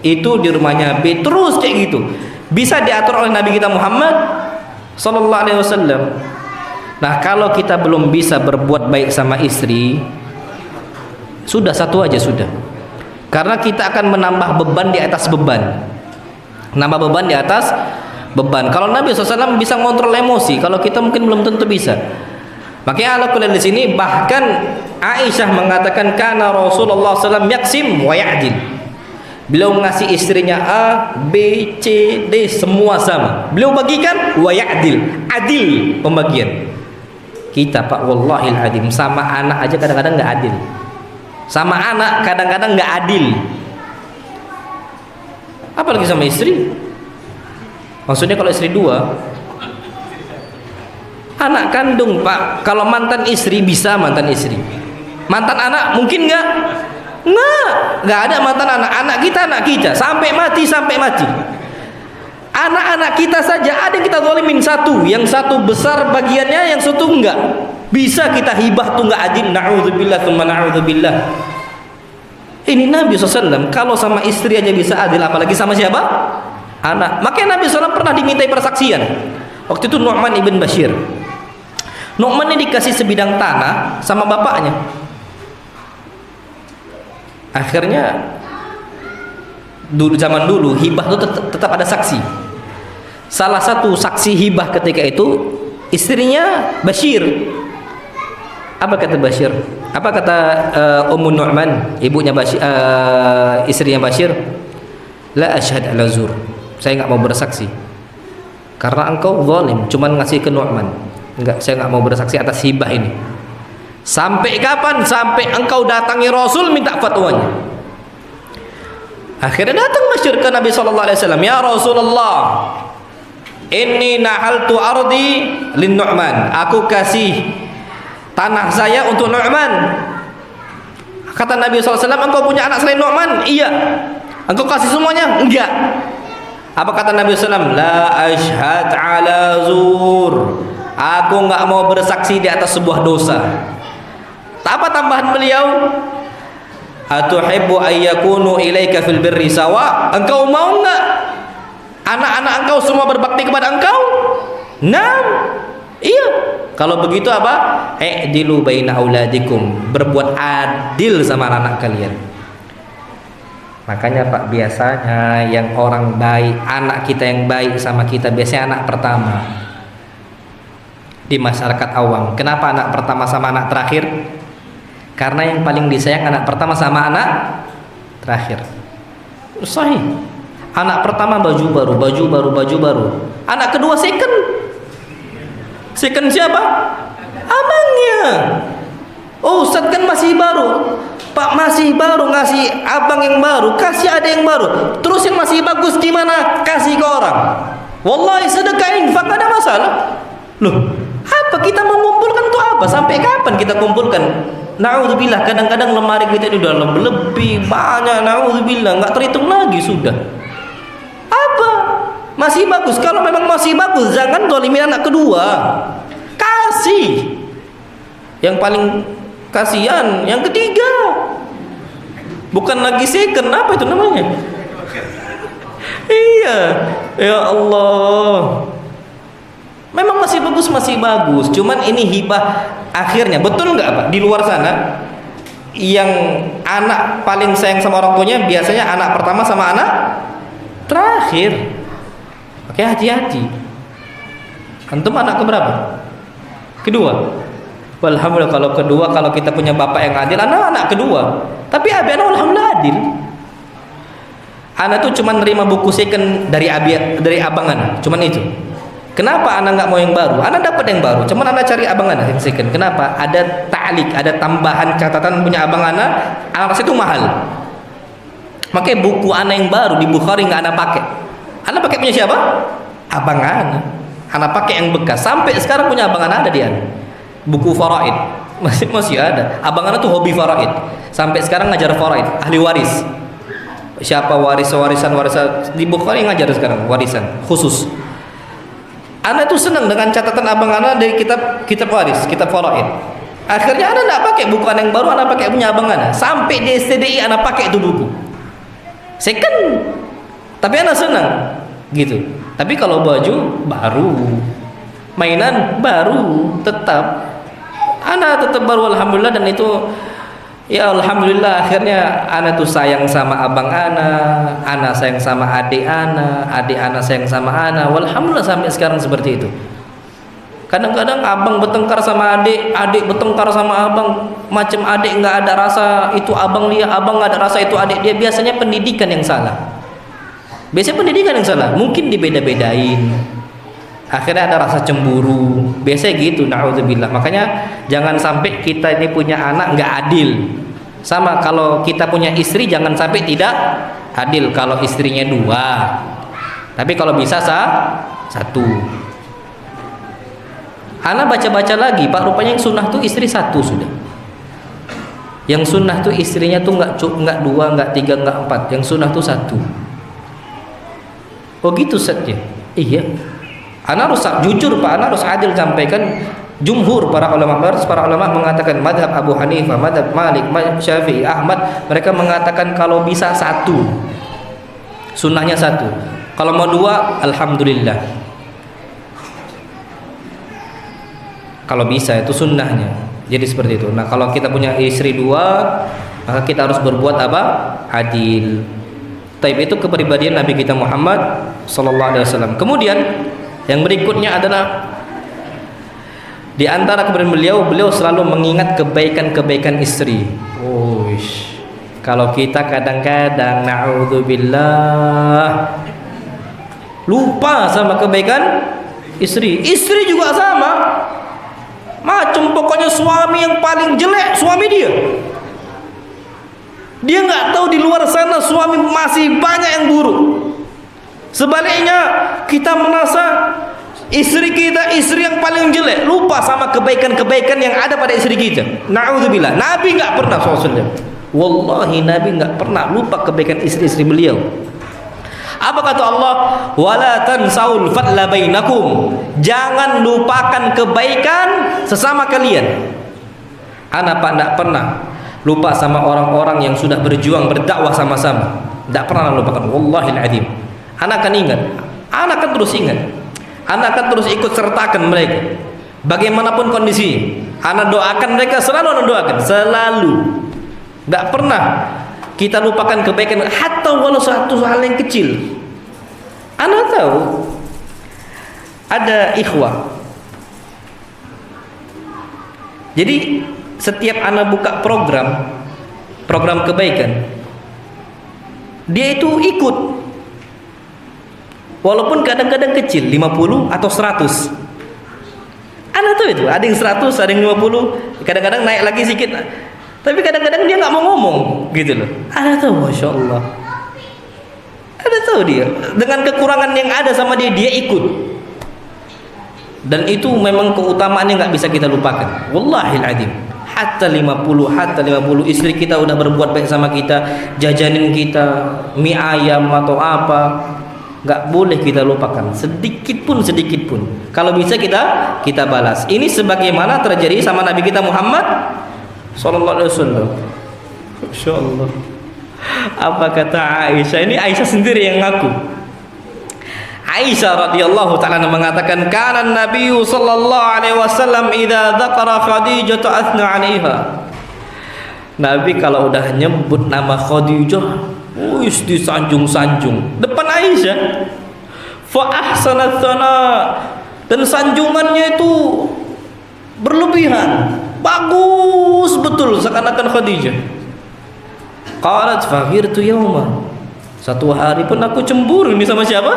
itu di rumahnya B, terus kayak gitu, bisa diatur oleh Nabi kita Muhammad SAW. Nah, kalau kita belum bisa berbuat baik sama istri, sudah satu aja sudah, karena kita akan menambah beban di atas beban, nambah beban di atas beban. Kalau Nabi SAW bisa ngontrol emosi, kalau kita mungkin belum tentu bisa. Makanya Allah kuliah di sini, bahkan Aisyah mengatakan karena Rasulullah SAW yaksim wa ya'dil. Beliau ngasih istrinya A, B, C, D semua sama. Beliau bagikan wa ya'dil, adil pembagian. Kita, Pak, wallahil adim, sama anak aja kadang-kadang nggak adil. Sama anak kadang-kadang nggak adil. Apalagi sama istri. Maksudnya kalau istri dua, anak kandung, Pak. Kalau mantan istri bisa mantan istri. Mantan anak mungkin nggak? Nggak ada mantan anak. Anak kita sampai mati. Anak-anak kita saja ada yang kita zalimin satu, yang satu besar bagiannya, yang satu enggak. Bisa kita hibah tuh nggak adil. Na'udzubillah tsumma na'udzubillah. Ini Nabi SAW kalau sama istri aja bisa adil, apalagi sama siapa? Anak. Makanya Nabi SAW pernah dimintai persaksian. Waktu itu Nu'man ibn Bashir. Nu'man ini dikasih sebidang tanah sama bapaknya. Akhirnya zaman dulu hibah itu tetap ada saksi. Salah satu saksi hibah ketika itu istrinya Bashir. Apa kata Bashir? Apa kata Ummu Nu'man, ibunya Bashir, istrinya Bashir? La asyhad ala zur. Saya nggak mau bersaksi karena engkau zalim, cuman ngasih ke Nu'man. Enggak, saya nggak mau bersaksi atas hibah ini. Sampai kapan? Sampai engkau datangi Rasul minta fatwanya. Akhirnya datang Bashir ke Nabi SAW. Ya Rasulullah, inni nahaltu ardi lin Nu'man. Aku kasih tanah saya untuk Nu'man. Kata Nabi SAW, engkau punya anak selain Nu'man? Iya. Engkau kasih semuanya? Enggak. Apa kata Nabi SAW? La ashhad ala zur. Aku enggak mau bersaksi di atas sebuah dosa. Apa tambahan beliau? Atuhibbu ayyakunu ilaika fil birri sawa? Engkau mau enggak anak-anak engkau semua berbakti kepada engkau? Nah, iya. Kalau begitu apa? I'dilu baina auladikum. Berbuat adil sama anak kalian. Makanya Pak, biasanya yang orang baik, anak kita yang baik sama kita biasanya anak pertama di masyarakat awam. Kenapa anak pertama sama anak terakhir? Karena yang paling disayang anak pertama sama anak terakhir. Sahih. Anak pertama baju baru, baju baru, baju baru. Anak kedua second. Second siapa? Abangnya. Oh, Ustaz kan masih baru. Pak masih baru, ngasih abang yang baru, kasih ada yang baru. Terus yang masih bagus gimana? Kasih ke orang. Wallahi sedekah infak ada masalah. Loh, apa kita mengumpulkan untuk apa? Sampai kapan kita kumpulkan? Na'udzubillah, kadang-kadang lemari kita itu udah lebih banyak. Na'udzubillah, nggak terhitung lagi sudah. Apa? Masih bagus. Kalau memang masih bagus, jangan zalimin anak kedua. Kasih. Yang paling kasihan yang ketiga. Bukan lagi second, apa itu namanya? Iya. Ya Allah. Memang masih bagus, masih bagus. Cuman ini hibah akhirnya. Betul nggak Pak? Di luar sana yang anak paling sayang sama orang tuanya biasanya anak pertama sama anak terakhir. Oke, hati-hati. Antum anak keberapa? Kedua. Alhamdulillah kalau kedua, kalau kita punya bapak yang adil, anak kedua. Tapi abi anak alhamdulillah adil. Anak tuh cuma nerima buku second dari abang anak, cuman itu. Kenapa anak nggak mau yang baru? Anak dapat yang baru, cuman anak cari abang anak yang second. Kenapa? Ada ta'lik, ada tambahan catatan punya abang anak rasa itu mahal. Makanya buku anak yang baru di Bukhari nggak anak pakai. Anak pakai punya siapa? Abang anak. Anak pakai yang bekas. Sampai sekarang punya abang anak ada dia. Buku faraid masih ada. Abang anak tuh hobi faraid. Sampai sekarang ngajar faraid, ahli waris. Siapa warisan di Bukhari ngajar sekarang warisan khusus. Anak tuh senang dengan catatan abang anak dari kitab waris, kitab faraid. Akhirnya anak enggak pakai buku anak yang baru, anak pakai punya abang anak. Sampai di STDI anak pakai itu buku. Second. Tapi anak senang gitu. Tapi kalau baju baru, mainan baru, tetap anak tetap baru alhamdulillah. Dan itu ya alhamdulillah akhirnya anak tuh sayang sama abang anak sayang sama adik anak sayang sama anak. Walhamdulillah sampai sekarang seperti itu. Kadang-kadang abang bertengkar sama adik bertengkar sama abang, macam adik nggak ada rasa itu abang dia, abang nggak ada rasa itu adik dia. Biasanya pendidikan yang salah. Biasanya pendidikan yang salah, mungkin dibeda-bedain. Akhirnya ada rasa cemburu. Biasanya gitu, na'udzubillah. Makanya jangan sampai kita ini punya anak nggak adil. Sama kalau kita punya istri jangan sampai tidak adil. Kalau istrinya 2, tapi kalau bisa 1. Anak baca-baca lagi, Pak, rupanya yang sunnah tuh istri 1 sudah. Yang sunnah tuh istrinya tuh nggak 2, nggak 3, nggak 4. Yang sunnah tuh 1. Oh gitu setnya. Iya. Anak harus jujur Pak, anak harus adil sampaikan. Jumhur para ulama mengatakan, madhab Abu Hanifah, madhab Malik, madhab Syafi'i, Ahmad, mereka mengatakan kalau bisa 1, sunnahnya 1. Kalau mau 2, alhamdulillah. Kalau bisa itu sunnahnya. Jadi seperti itu. Nah kalau kita punya istri 2, maka kita harus berbuat apa? Adil. Taib itu kepribadian Nabi kita Muhammad sallallahu alaihi wasallam. Kemudian yang berikutnya adalah di antara kepribadian beliau selalu mengingat kebaikan-kebaikan istri. Kalau kita kadang-kadang naudzubillah lupa sama kebaikan istri. Istri juga sama. Macam pokoknya suami yang paling jelek suami dia. Dia nggak tahu di luar sana suami masih banyak yang buruk. Sebaliknya kita merasa istri kita istri yang paling jelek, lupa sama kebaikan-kebaikan yang ada pada istri kita. Na'udzubillah. Nabi nggak pernah SAW. Wallahi Nabi nggak pernah lupa kebaikan istri-istri beliau. Apa kata Allah? Wala tansaul fadla bainakum. Jangan lupakan kebaikan sesama kalian. Ana Pak enggak pernah lupa sama orang-orang yang sudah berjuang berdakwah sama-sama. Enggak pernah lupakan. Wallahil azim. Ana akan ingat. Ana akan terus ingat. Ana akan terus ikut sertakan mereka. Bagaimanapun kondisi. Ana doakan mereka, selalu ana doakan, selalu. Enggak pernah kita lupakan kebaikan hatta walau satu hal yang kecil. Ana tahu ada ikhwah. Jadi setiap ana buka program kebaikan, dia itu ikut. Walaupun kadang-kadang kecil, 50 atau 100. Ana tahu itu, ada yang 100, ada yang 50, kadang-kadang naik lagi sedikit. Tapi kadang-kadang dia nggak mau ngomong, gitu loh. Ana tahu, masya Allah. Ana tahu dia, dengan kekurangan yang ada sama dia, dia ikut. Dan itu memang keutamaannya nggak bisa kita lupakan. Wallahil azim. Hatta 50 istri kita udah berbuat baik sama kita, jajanin kita mie ayam atau apa, nggak boleh kita lupakan sedikit pun. Kalau bisa kita balas. Ini sebagaimana terjadi sama Nabi kita Muhammad sallallahu alaihi wasallam. Insyaallah. Apa kata Aisyah? Ini Aisyah sendiri yang ngaku. Aisyah radhiyallahu taala mengatakan, kana Nabi sallallahu alaihi wasallam idza dzakara Khadijah athna 'alaiha. Nabi kalau udah nyebut nama Khadijah, wis disanjung-sanjung depan Aisyah. Fa ahsanat tsana, dan sanjungannya itu berlebihan, bagus betul seakan-akan Khadijah. Qalat faghirtu yawma. Satu hari pun aku cemburu ini sama siapa?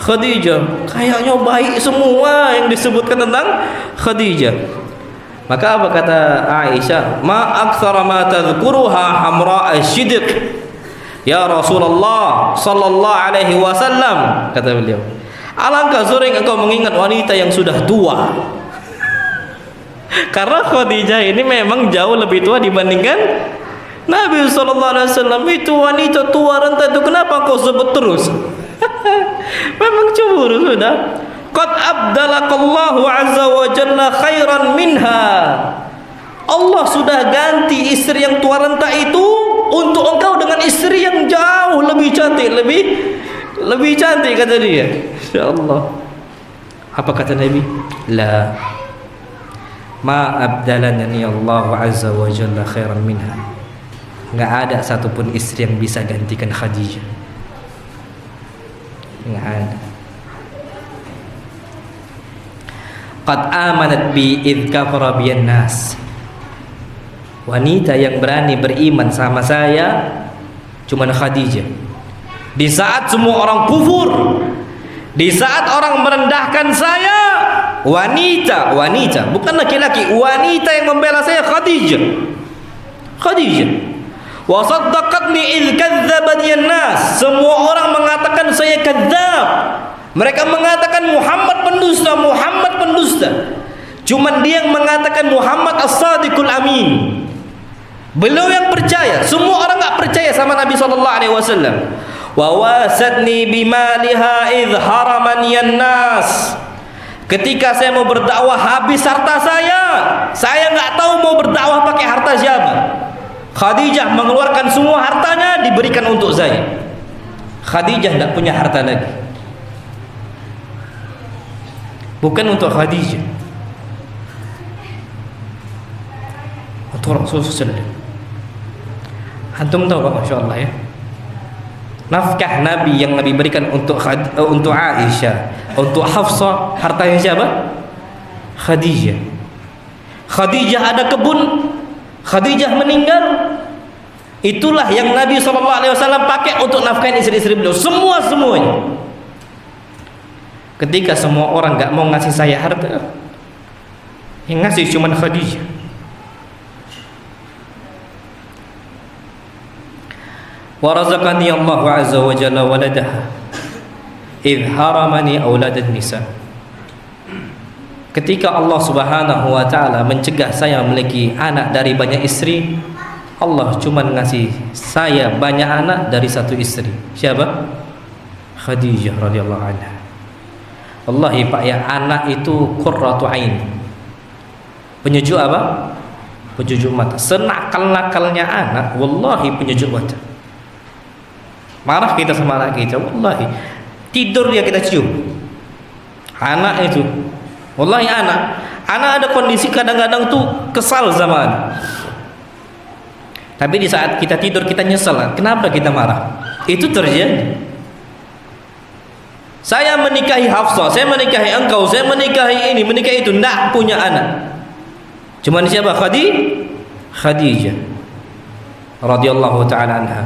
Khadijah. Kayaknya baik semua yang disebutkan tentang Khadijah. Maka apa kata Aisyah? Ma aktsara ma tadhkuruha hamra asy-shidq. Ya Rasulullah sallallahu alaihi wasallam, kata beliau. Alangkah sering engkau mengingat wanita yang sudah tua. Karena Khadijah ini memang jauh lebih tua dibandingkan Nabi sallallahu alaihi wasallam. Itu wanita tua renta itu kenapa kau sebut terus? Memang cemburu sudah. Qad abdalakallahu azza wa jalla khairan minha. Allah sudah ganti istri yang tua renta itu untuk engkau dengan istri yang jauh lebih cantik, lebih cantik, kata dia. Insyaallah. Apa kata Nabi? La ma abdalani Allah azza wa jalla khairan minha. Enggak ada satupun istri yang bisa gantikan Khadijah. Enggak ada. Qad amanat bi id kafara biyan nas. Wanita yang berani beriman sama saya cuma Khadijah. Di saat semua orang kufur, di saat orang merendahkan saya, wanita bukan laki-laki, wanita yang membela saya Khadijah. Wa saddaqatni id kadzdzabani an-nas. Semua orang mengatakan saya kadzdzab. Mereka mengatakan Muhammad pendusta. Cuman dia yang mengatakan Muhammad as-sadiqul amin. Beliau yang percaya. Semua orang enggak percaya sama Nabi sallallahu alaihi wasallam. Wa wasadni bimaliha id haramani an-nas. Ketika saya mau berdakwah habis harta saya enggak tahu mau berdakwah pakai harta siapa. Khadijah mengeluarkan semua hartanya diberikan untuk saya. Khadijah tidak punya harta lagi. Bukan untuk Khadijah, untuk Rasulullah SAW. Antum tahu Pak, Masya Allah ya, Nafkah Nabi yang Nabi berikan untuk Aisyah, untuk Hafsah, hartanya siapa? Khadijah. Khadijah ada kebun, Khadijah meninggal, itulah yang Nabi SAW pakai untuk nafkahin istri-istri beliau, semuanya. Ketika semua orang gak mau ngasih saya harta, yang ngasih cuma Khadijah. Wa razaqani Allahu azza wa jalla waladaha idh haramani auladan nisa. Ketika Allah Subhanahu wa taala mencegah saya memiliki anak dari banyak istri, Allah cuma ngasih saya banyak anak dari satu istri. Siapa? Khadijah radhiyallahu anha. Wallahi Pak ya, anak itu qurratu ain. Penyejuk apa? Penyejuk mata. Senakal-nakalnya anak, wallahi penyejuk mata. Marah kita sama anak kita, wallahi tidur ya kita cium. Anak itu, wallahi anak ada kondisi kadang-kadang tuh kesal sama anak. Tapi di saat kita tidur kita nyesel. Kenapa kita marah? Itu terjadi. Saya menikahi Hafsah, saya menikahi engkau, saya menikahi ini, menikahi itu, enggak punya anak. Cuman siapa? Khadijah radhiyallahu taala anha.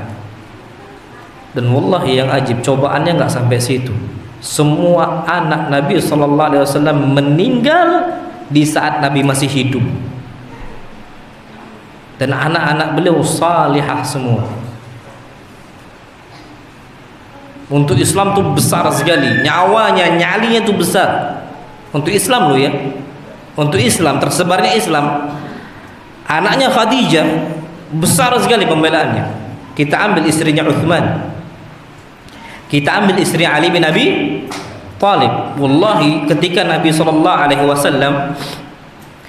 Dan wallahi yang ajib, cobaannya enggak sampai situ. Semua anak Nabi sallallahu alaihi wasallam meninggal di saat Nabi masih hidup. Dan anak-anak beliau salihah semua. Untuk Islam tuh besar sekali, nyalinya tuh besar. Untuk Islam loh ya. Untuk Islam, tersebarnya Islam. Anaknya Khadijah besar sekali pembelaannya. Kita ambil istrinya Uthman, kita ambil istri Ali bin Abi Thalib. Wallahi ketika Nabi SAW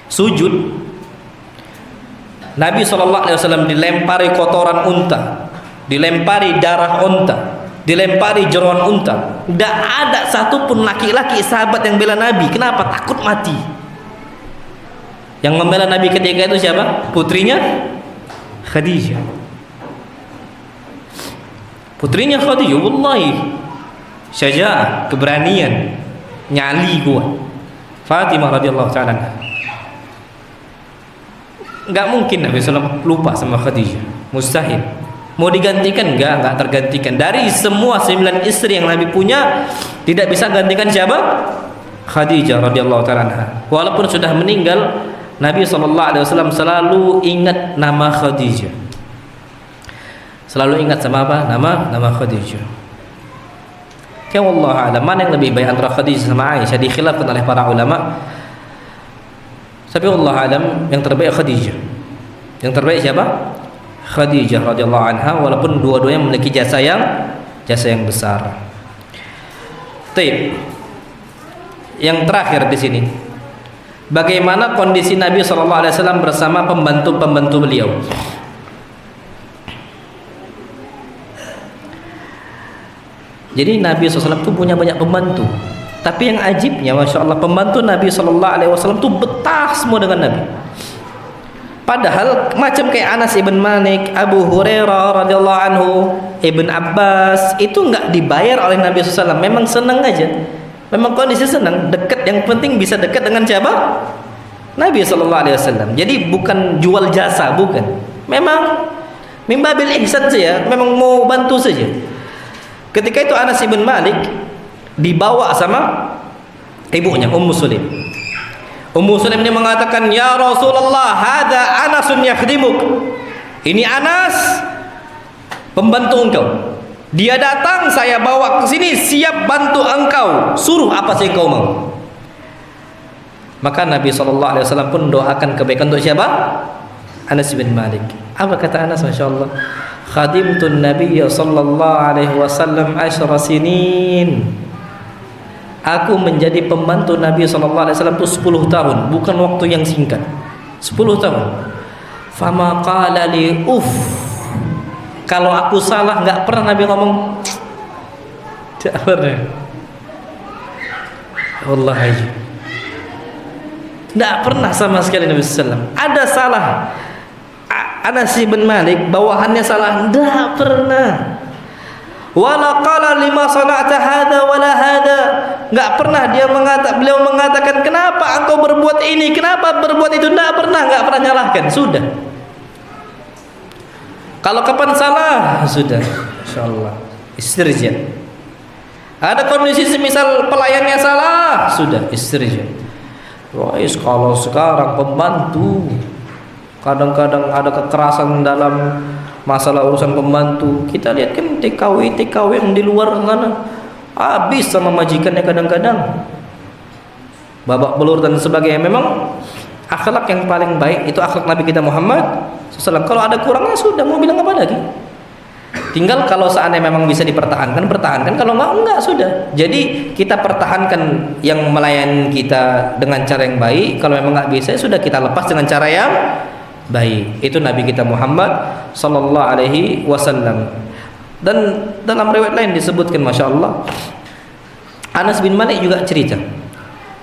sujud, Nabi SAW dilempari kotoran unta, dilempari darah unta, dilempari jeroan unta. Tidak ada satupun laki-laki sahabat yang bela Nabi. Kenapa? Takut mati. Yang membela Nabi ketika itu siapa? Putrinya Khadijah. Putrinya Khadijah, wallahi syaja'ah, keberanian, nyali kuat. Fatimah radhiyallahu ta'ala. Enggak mungkin Nabi SAW lupa sama Khadijah, mustahil. Mau digantikan? Enggak tergantikan. Dari semua 9 istri yang Nabi punya, tidak bisa gantikan siapa? Khadijah radhiyallahu ta'ala. Walaupun sudah meninggal, Nabi SAW selalu ingat nama Khadijah. Selalu ingat sama apa? Nama Khadijah. Ya Allah alam, mana yang lebih baik antara Khadijah sama Aisyah? Dikhilafkan oleh para ulama. Tapi Allah alam, yang terbaik Khadijah. Yang terbaik siapa? Khadijah radhiyallahu anha, walaupun dua-duanya memiliki jasa yang besar. Taib. Yang terakhir di sini, bagaimana kondisi Nabi SAW bersama pembantu-pembantu beliau? Jadi Nabi SAW itu punya banyak pembantu. Tapi yang ajibnya, Masya Allah, pembantu Nabi SAW itu betah semua dengan Nabi. Padahal macam kayak Anas ibn Malik, Abu Hurairah radhiyallahu anhu, Ibn Abbas, itu nggak dibayar oleh Nabi SAW. Memang senang aja. Memang kondisi senang, dekat. Yang penting bisa dekat dengan siapa? Nabi SAW. Jadi bukan jual jasa, bukan. Memang mimbabil ihsan saja, memang mau bantu saja. Ketika itu Anas ibn Malik dibawa sama ibunya Ummu Sulaim. Ummu Sulaim ini mengatakan, "Ya Rasulullah, hadza Anasun yakhdimuk." Ini Anas pembantu engkau. Dia datang, saya bawa ke sini siap bantu engkau. Suruh apa sih engkau mau. Maka Nabi SAW pun doakan kebaikan untuk siapa? Anas bin Malik. Apa kata Anas? Masya Allah, khadimtun Nabiya sallallahu alaihi wasallam 10 sinin. Aku menjadi pembantu Nabi sallallahu alaihi wasallam itu 10 tahun, bukan waktu yang singkat. 10 tahun. Fama qala li uff. Kalau aku salah enggak pernah Nabi ngomong. Tidak pernah. Wallahi. Tidak pernah sama sekali Nabi sallallahu alaihi wasallam. Ada salah, Anas bin Malik bawahannya salah, tidak pernah. Wala qala lima sana'ta hadza wala hadza. Enggak pernah beliau mengatakan kenapa engkau berbuat ini, kenapa berbuat itu, enggak pernah nyalahkan. Sudah. Kalau kapan salah, sudah. Insyaallah istirja. Ada kondisi semisal pelayannya salah, sudah istirja. Guys, kalau sekarang pembantu kadang-kadang ada kekerasan dalam masalah urusan pembantu. Kita lihat kan TKW yang di luar sana habis sama majikannya kadang-kadang, babak belur dan sebagainya. Memang akhlak yang paling baik itu akhlak Nabi kita Muhammad SAW. Kalau ada kurangnya sudah, mau bilang apa lagi? Tinggal kalau seandainya memang bisa dipertahankan, pertahankan. Kalau enggak sudah. Jadi kita pertahankan yang melayani kita dengan cara yang baik. Kalau memang enggak bisa, sudah kita lepas dengan cara yang baik. Itu Nabi kita Muhammad sallallahu alaihi wasallam. Dan dalam riwayat lain disebutkan, Masya Allah, Anas bin Malik juga cerita,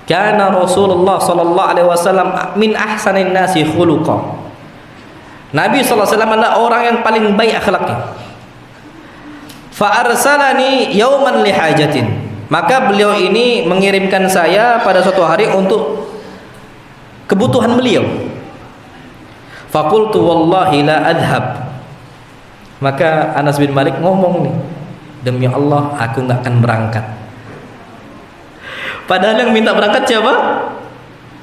kana Rasulullah sallallahu alaihi wasallam min ahsanin nasi khuluqa. Nabi sallallahu alaihi wasallam adalah orang yang paling baik akhlaknya. Fa arsalani yauman li hajatin. Maka beliau ini mengirimkan saya pada suatu hari untuk kebutuhan beliau. Faqultu wallahi la adhab. Maka Anas bin Malik ngomong nih, demi Allah aku enggak akan berangkat. Padahal yang minta berangkat siapa?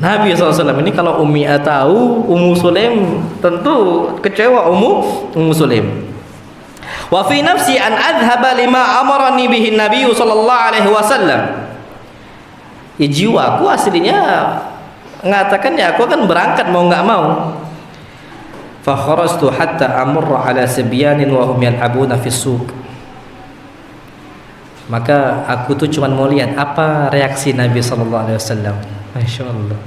Nabi SAW. Ini kalau Ummi tahu, Ummu Sulaim tentu kecewa. Ummu Sulaim. Wa fi nafsi an adhhaba lima amarani bihi Nabi sallallahu alaihi wasallam. Jiwaku aslinya mengatakan ya aku akan berangkat mau enggak mau. Fa kharastu hatta amurra ala sibyanin wa hum yal'abuna fi suq. Maka aku tuh cuma mau lihat apa reaksi Nabi sallallahu alaihi wasallam. Masya Allah.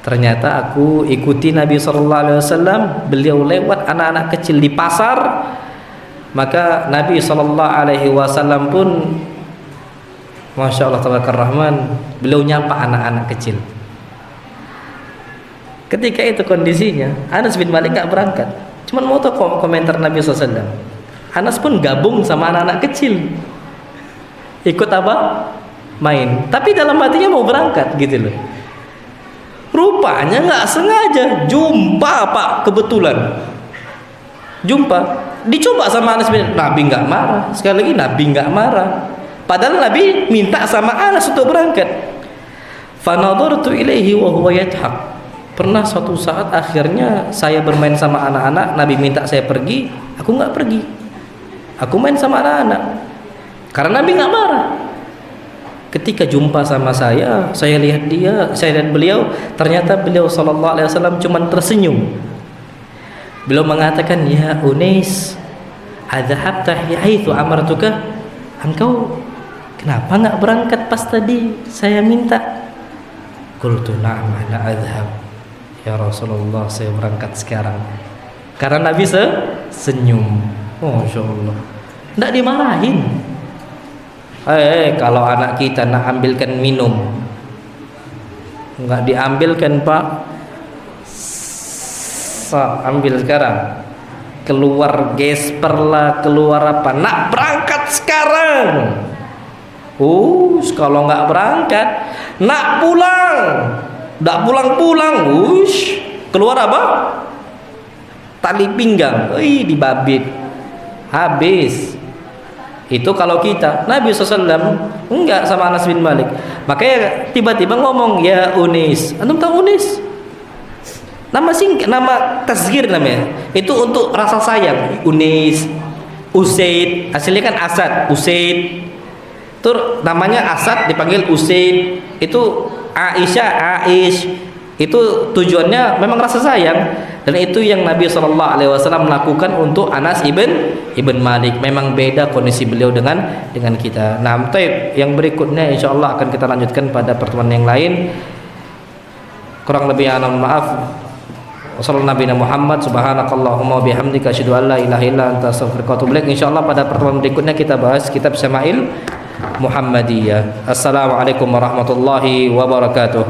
Ternyata aku ikuti Nabi sallallahu alaihi wasallam, beliau lewat anak-anak kecil di pasar. Maka Nabi sallallahu alaihi wasallam pun Masya Allah tabarakallah rahman, beliau nyapa anak-anak kecil. Ketika itu kondisinya Anas bin Malik gak berangkat, cuman mau tahu komentar Nabi SAW. Anas pun gabung sama anak-anak kecil, ikut apa? Main. Tapi dalam hatinya mau berangkat gitu loh. Rupanya gak sengaja jumpa Pak, kebetulan jumpa. Dicoba sama Anas bin Malik, Nabi gak marah. Sekali lagi Nabi gak marah, padahal Nabi minta sama Anas untuk berangkat. Fanadhartu ilaihi wa huwa yadhak. Pernah suatu saat akhirnya saya bermain sama anak-anak, Nabi minta saya pergi, aku nggak pergi. Aku main sama anak-anak. Karena Nabi nggak marah. Ketika jumpa sama saya lihat beliau, ternyata beliau sallallahu alaihi wasallam cuman tersenyum. Beliau mengatakan, "Ya Unais, adhabta haitsu amartuka?" Engkau kenapa nggak berangkat pas tadi saya minta? Qultu na'am la adhhab. Ya Rasulullah, saya berangkat sekarang. Karena Nabi senyum. Masya Allah, tidak dimarahin. Kalau anak kita nak ambilkan minum, nggak diambilkan Pak, ambil sekarang. Keluar gesper lah, keluar apa, nak berangkat sekarang. Kalau nggak berangkat, nak pulang, nggak pulang-pulang, keluar apa? Tali pinggang, dibabit, habis. Itu kalau kita. Nabi SAW enggak sama Anas bin Malik. Makanya tiba-tiba ngomong, "Ya Unis." Antum tahu Unis? Nama tasghir namanya. Itu untuk rasa sayang. Unis, Usaid, aslinya kan Asad, Usaid. Itu namanya Asad dipanggil Usaid. Itu Aisyah, Aish. Itu tujuannya memang rasa sayang, dan itu yang Nabi SAW melakukan untuk Anas ibn Malik. Memang beda kondisi beliau dengan kita. Nah, yang berikutnya insyaallah akan kita lanjutkan pada pertemuan yang lain. Kurang lebih maaf. Wassalamualaikum Muhammad, subhanakallahumma bihamdika asyhadu an la ilaha illa anta astaghfiruka wa atubu ilaik. Insyaallah pada pertemuan berikutnya kita bahas kitab Syama'il Muhammadiyah. Assalamualaikum warahmatullahi wabarakatuh.